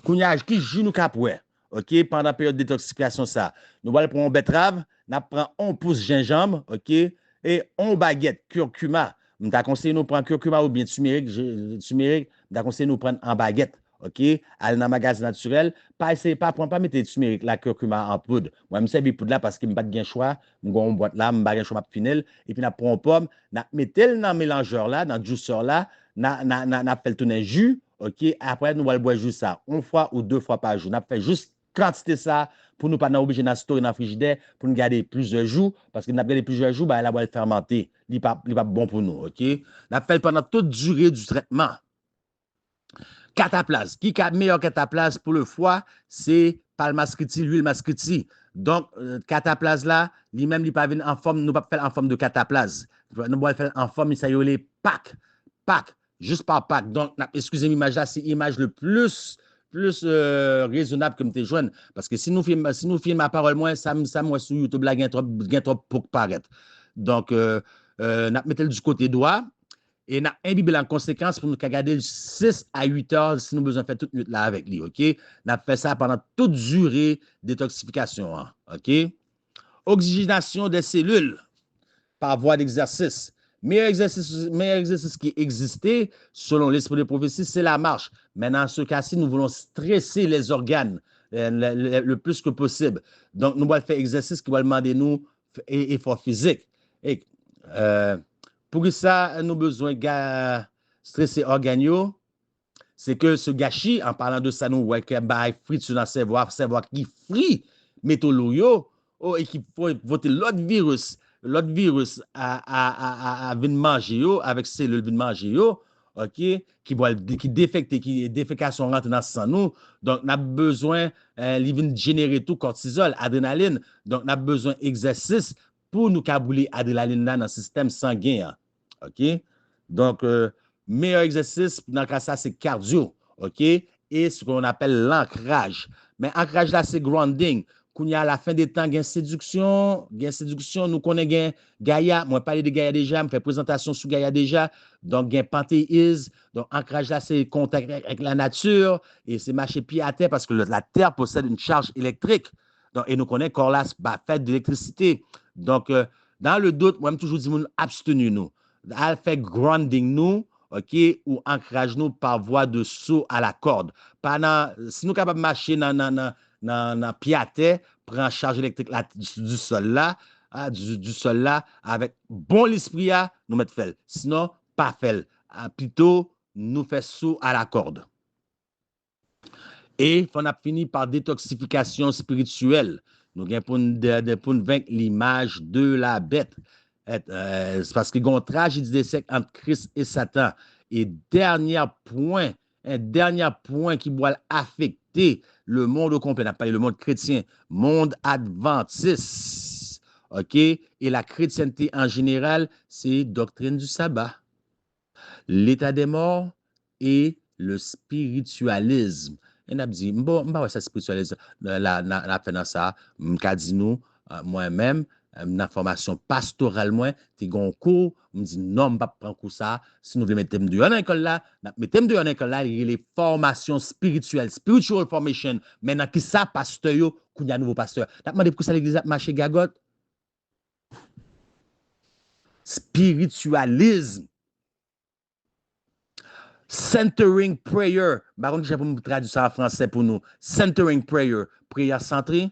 Kounyage, qui joue nous capoué? OK? Pendant la période de détoxification, ça. Nous allons prendre une betterave, nous prenons 1 pouce gingembre, OK? Et 1 baguette curcuma. Je t'ai conseillé de prendre curcuma ou bien turmeric. Je t'ai conseillé de prendre en baguette. OK? Aller dans le magasin naturel. Pas essayer, pas mettre turmeric, la curcuma en poudre. Moi, je me sers poudre là parce que je n'ai pas de choix. Je vais boîte là, je n'ai pas de choix pour finir. Et puis, je prends une pomme, je mets dans le mélangeur là, dans le juiceur là, je fais le tourner jus. OK? Après, nous allons boire juste ça 1 fois ou 2 fois par jour. Nous fait juste quantité ça pour nous pas obligé de stocker dans le frigidaire pour nous garder plusieurs jours parce que nous avons plusieurs jours, bah, elle va le fermenter. Il n'est pas bon pour nous. OK? Nous fait pendant toute durée du traitement. Cataplase. Qui est meilleur cataplase pour le foie? C'est palmascriti, l'huile mascriti. Donc, cataplase là, lui-même, il pas venir en forme, nous pas faire en forme de cataplase. Nous allons faire en forme, ça y est, pack. Juste par pack. Donc, excusez-moi, l'image là, c'est l'image le plus raisonnable que je joindre. Parce que si nous filmons ma parole, moi, ça moi, sur YouTube, là, il y a trop pour paraître. Donc, nous mettons du côté droit. Et nous imbibé en conséquence pour nous garder 6 à 8 heures si nous avons besoin de faire toute nuit là avec lui. OK? Nous avons fait ça pendant toute durée de détoxification. Hein, OK? Oxygénation des cellules par voie d'exercice. Meilleur exercice qui existait, selon l'esprit de prophétie, c'est la marche. Mais dans ce cas-ci, nous voulons stresser les organes le plus que possible. Donc, nous allons faire exercice qui va demander nous effort physique. Et Pour ça, nous avons besoin de stresser organes. C'est que ce gâchis, en parlant de ça, nous voyons qu'il y a frit sur le cerveau qui frit métaux et qui faut voter l'autre virus à venir manger avec cellules venir manger OK, qui défecte, qui défécation rentre dans le sang nous. Donc, on a besoin, il vient générer tout cortisol, adrénaline. Donc, on a besoin d'exercice pour nous cabouler adrénaline dans le système sanguin. OK? Donc, meilleur exercice dans le cas ça, c'est cardio. OK? Et ce qu'on appelle l'ancrage. Mais ancrage là, c'est grounding. Quand il y a à la fin des temps, il y a séduction, nous connaissons Gaïa. Moi, je parle de Gaïa déjà, je fais présentation sur Gaïa déjà. Donc, il y a panthéisme. Donc, ancrage là, c'est contact avec la nature et c'est marcher pied à terre parce que la terre possède une charge électrique. Donc, et nous connaissons corps là, fait d'électricité. Donc, dans le doute, moi, je toujours dit, abstenez-nous. Elle fait grounding nous, OK, ou ancrage nous par voie de saut à la corde. Si nous sommes capables de marcher dans pied à terre, prend charge électrique du sol là, du sol là, avec bon l'esprit, nous mettre fait. Sinon, pas fait. Plutôt, nous fait saut à la corde. Et on a fini par détoxification spirituelle. Nous avons pour nous vaincre l'image de la bête. C'est parce qu'il y a une tragédie d'essai entre Christ et Satan. Et dernier point qui va affecter le monde complet, on n'a pas le monde chrétien, monde adventiste. OK? Et la chrétienté en général, c'est doctrine du sabbat, l'état des morts et le spiritualisme. On a dit, bon, ça spiritualisme, la fait dans ça, m'ka dit nous, moi-même, dans formation pastorale, moi, t'es gon cours, me dit non, m'pa prendre cours ça, si nous voulons mettre thème de en école là, mettre thème de en école là, il y a les formations spirituelles, spiritual formation. Maintenant, qui ça, pasteur yo, qu'on y a nouveau pasteur. T'as demandé pour ça l'église a marché gagote? Spiritualisme. Centering prayer. Par contre, j'ai pour me traduire ça en français pour nous. Centering prayer. Prière centrée.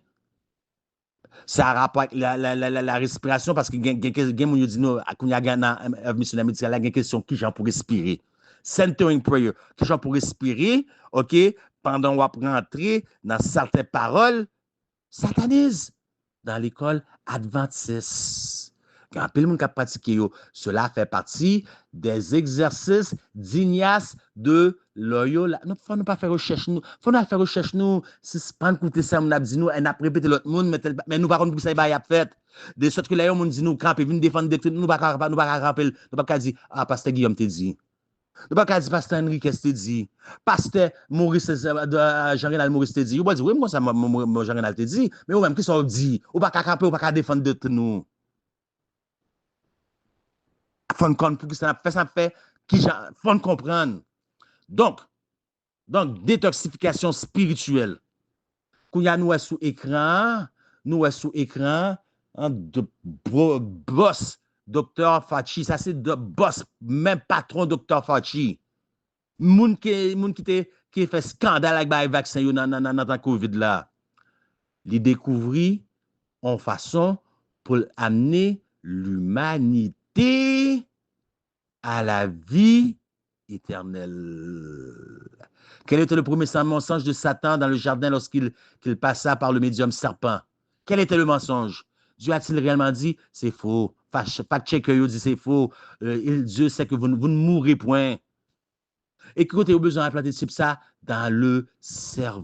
Ça a rapport avec la respiration parce que quelqu'un m'a dit nous, quand il y a un missionnaire médical, il y a une question qui j'en pour respirer. Centering prayer. Qui j'en pour respirer, OK, pendant qu'on va rentrer dans certaines paroles, satanise dans l'école adventiste. Quand le monde qui a pratiqué, cela fait partie des exercices d'Ignace de Loyola. Nous ne faut pas faire recherche, nous. Faut pas faire recherche, nous. Si c'est pas écouter ça, on a dit nous, on a répété l'autre monde, mais nous, par contre, ça y a fait. De sorte que là, on dit nous, camper, venir défendre des trucs, nous, pas camper, nous, pas dire, ah, pasteur Guillaume te dit. Nous, pas dire, pasteur Enrique te dit. Pasteur Maurice, Jean-Renal Maurice te dit. Vous pouvez dire, oui, moi, ça, Jean-Renal te dit. Mais vous même, qui sont dit? Ou pas camper, ou pas défendre de nous. Faut comprendre ça fait faut comprendre. Donc détoxification spirituelle. Quand y a nous sous écran, de boss docteur Fachi, ça c'est de boss même patron docteur Fachi. Moun qui fait scandale avec les vaccins dans la Covid là. Li découvrir en façon pour amener l'humanité à la vie éternelle. Quel était le premier mensonge de Satan dans le jardin lorsqu'il passa par le médium serpent? Quel était le mensonge? Dieu a-t-il réellement dit? C'est faux. Fact-checker dit c'est faux. Dieu sait que vous ne mourrez point. Et que vous avez besoin d'implanter ça dans le cerveau.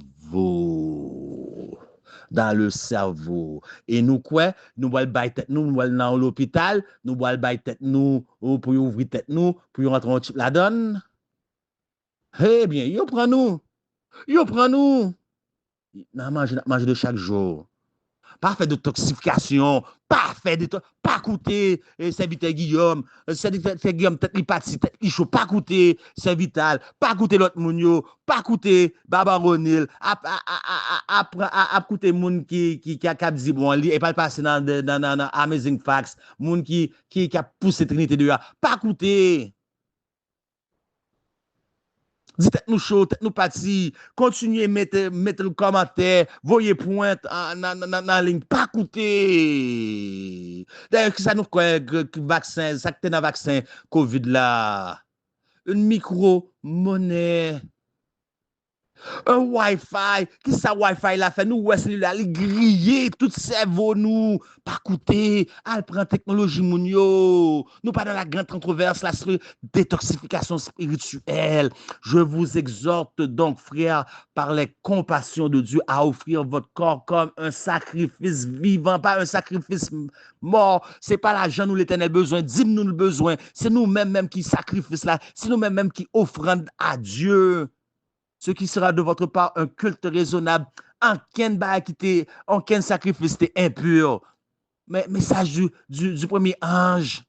Dans le cerveau. Et nous, quoi? Nous allons bailler nous allons dans l'hôpital, nous allons bailler tête nous, pour ouvrir tête nous, pour rentrer en type la donne. Eh bien, yo prend nous. Non, manger de chaque jour. Pas fait de toxification, pas coûter serviteur Guillaume, serviteur Guillaume, tête li pati, tête li chaud, pas coûter servital, pas coûter l'autre mounio, pas coûter Baba Ronil, à coûter moun qui a dit bon, et pas passer dans Amazing Facts, moun qui a poussé Trinité de pas coûter. Dites nous chaud, tête nous parti. Continuez, mettez le commentaire, voyez pointe dans la ligne. Pas coûter. D'ailleurs, ça nous croit que vaccin, ça que dans le vaccin COVID là. Une micro-monnaie. Un Wi-Fi, qui ça Wi-Fi la fait nous ouais celui-là, il griller tout cerveau nous, pas coûter, elle prend technologie moun yo. Nous pas dans la grande controverse la détoxification spirituelle. Je vous exhorte donc frères par les compassions de Dieu à offrir votre corps comme un sacrifice vivant, pas un sacrifice mort. C'est pas l'argent nous l'Éternel besoin, dis-nous le besoin, c'est nous-mêmes même qui sacrifice là, c'est nous-mêmes même qui offrande à Dieu. Ce qui sera de votre part un culte raisonnable, aucun sacrifice impur. Mais message du premier ange,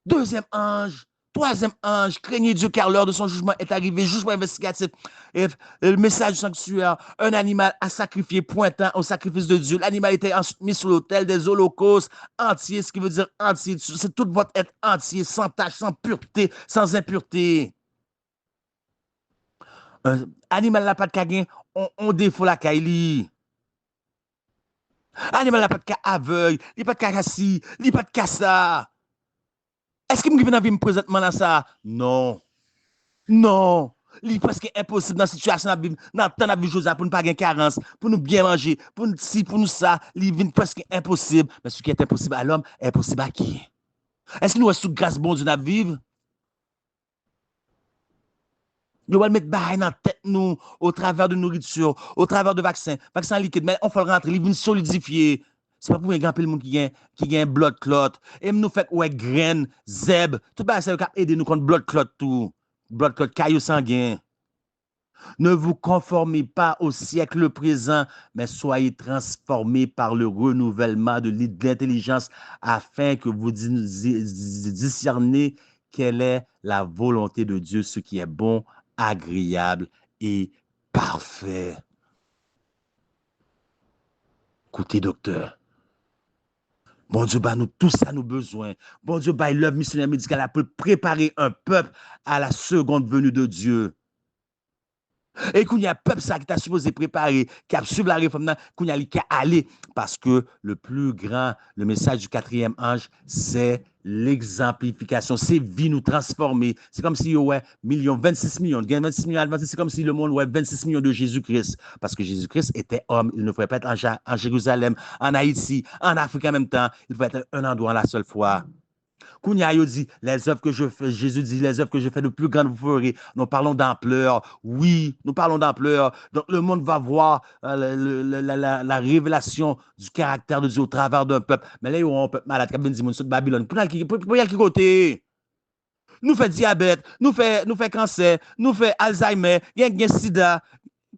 deuxième ange, troisième ange, craignez Dieu car l'heure de son jugement est arrivée, jugement investigatif. Et le message sanctuaire, un animal à sacrifier pointant au sacrifice de Dieu. L'animal était mis sur l'autel des holocaustes entiers, ce qui veut dire entier. C'est tout votre être entier, sans tache, sans pureté, sans impureté. Un animal n'a pas de cagin, on défaut la caille. Animal n'a pas de cas aveugle, il n'a pas de cas assis, il n'a pas de cas ça. Est-ce que je vais me présentement dans ça? Non. Non. Il est presque impossible dans la situation dans le temps de vivre pour ne pas gagner carence, pour nous bien manger, pour nous ci, pour nous ça. Il est presque impossible. Mais ce qui est impossible à l'homme est possible à qui? Est-ce que nous sommes sous grâce bon Dieu à vivre? Nous allons mettre bail dans la tête nous au travers de nourriture, au travers de vaccins liquides, mais on faut le rentrer, il vient solidifier. C'est pas pour un grand peu le monde qui gagne blood clot. Et nous fait ouais graines, zèbre, tout ça ça va aider nous contre blood clot tout. Blood clot caillou sanguin. Ne vous conformez pas au siècle présent, mais soyez transformés par le renouvellement de l'intelligence afin que vous discerniez quelle est la volonté de Dieu, ce qui est bon, agréable et parfait. Écoutez, docteur. Bon Dieu, bah, nous tous ça nous besoin. Bon Dieu, bah, l'œuvre missionnaire médicale pour préparer un peuple à la seconde venue de Dieu. Et qu'il y a un peuple ça qui t'a supposé préparer, qui a suivi la réforme, qu'il y a qui a aller. Parce que le plus grand, le message du quatrième ange, c'est l'exemplification. C'est vie nous transformer. C'est comme si, ouais, 26 millions, 26 millions, c'est comme si le monde, ouais, 26 millions de Jésus-Christ. Parce que Jésus-Christ était homme. Il ne pouvait pas être en Jérusalem, en Haïti, en Afrique en même temps. Il pouvait être un endroit la seule fois. Kounia yo dit, les œuvres que je fais, Jésus dit, les œuvres que je fais de plus grandes vous ferez. Nous parlons d'ampleur. Oui, nous parlons d'ampleur. Donc, le monde va voir la révélation du caractère de Dieu au travers d'un peuple. Mais là, il y a un peuple malade qui a dit, de Babylone. Pour y aller qui côté? Nous fait diabète, nous fait cancer, nous fait Alzheimer, il y a sida,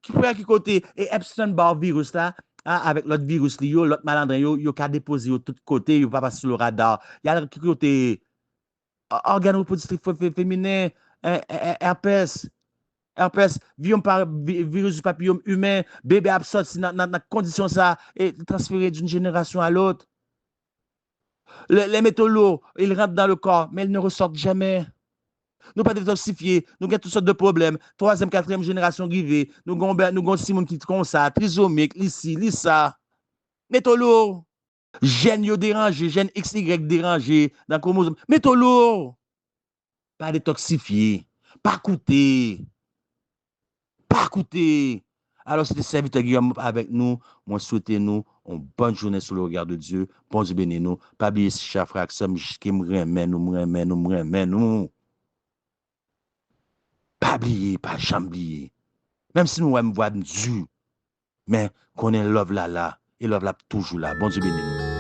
qui peut y aller qui côté? Et Epstein-Barr virus là, avec l'autre virus, l'autre malandrin, il y a déposé de tous côtés, il ne va pas sur le radar. Il y a qui côté organe reproductif féminin, herpès, virus du papillome humain, bébé absorti dans condition ça et transféré d'une génération à l'autre. Les métaux lourds, ils rentrent dans le corps, mais ils ne ressortent jamais. Nous pas détoxifiés, nous avons toutes sortes de problèmes. Troisième, quatrième génération arrivée, nous avons Simon qui comme ça, trisomique, ici, ça. Métaux lourds, gènes dérangés, gènes XY dérangés dans le chromosome. Métaux lourds, pas détoxifiés, pas coûtés. Pas coûter. Alors, c'était serviteur Guillaume avec nous. Moi, souhaitez nous une bonne journée sous le regard de Dieu. Bon Dieu bénis nous. Pas oublier si chers frères, qui me remet nous. Pas oublier, pas jamais oublier. Même si nous aimons voir Dieu, mais qu'on est love là, et love là toujours là. Bon Dieu bénis nous.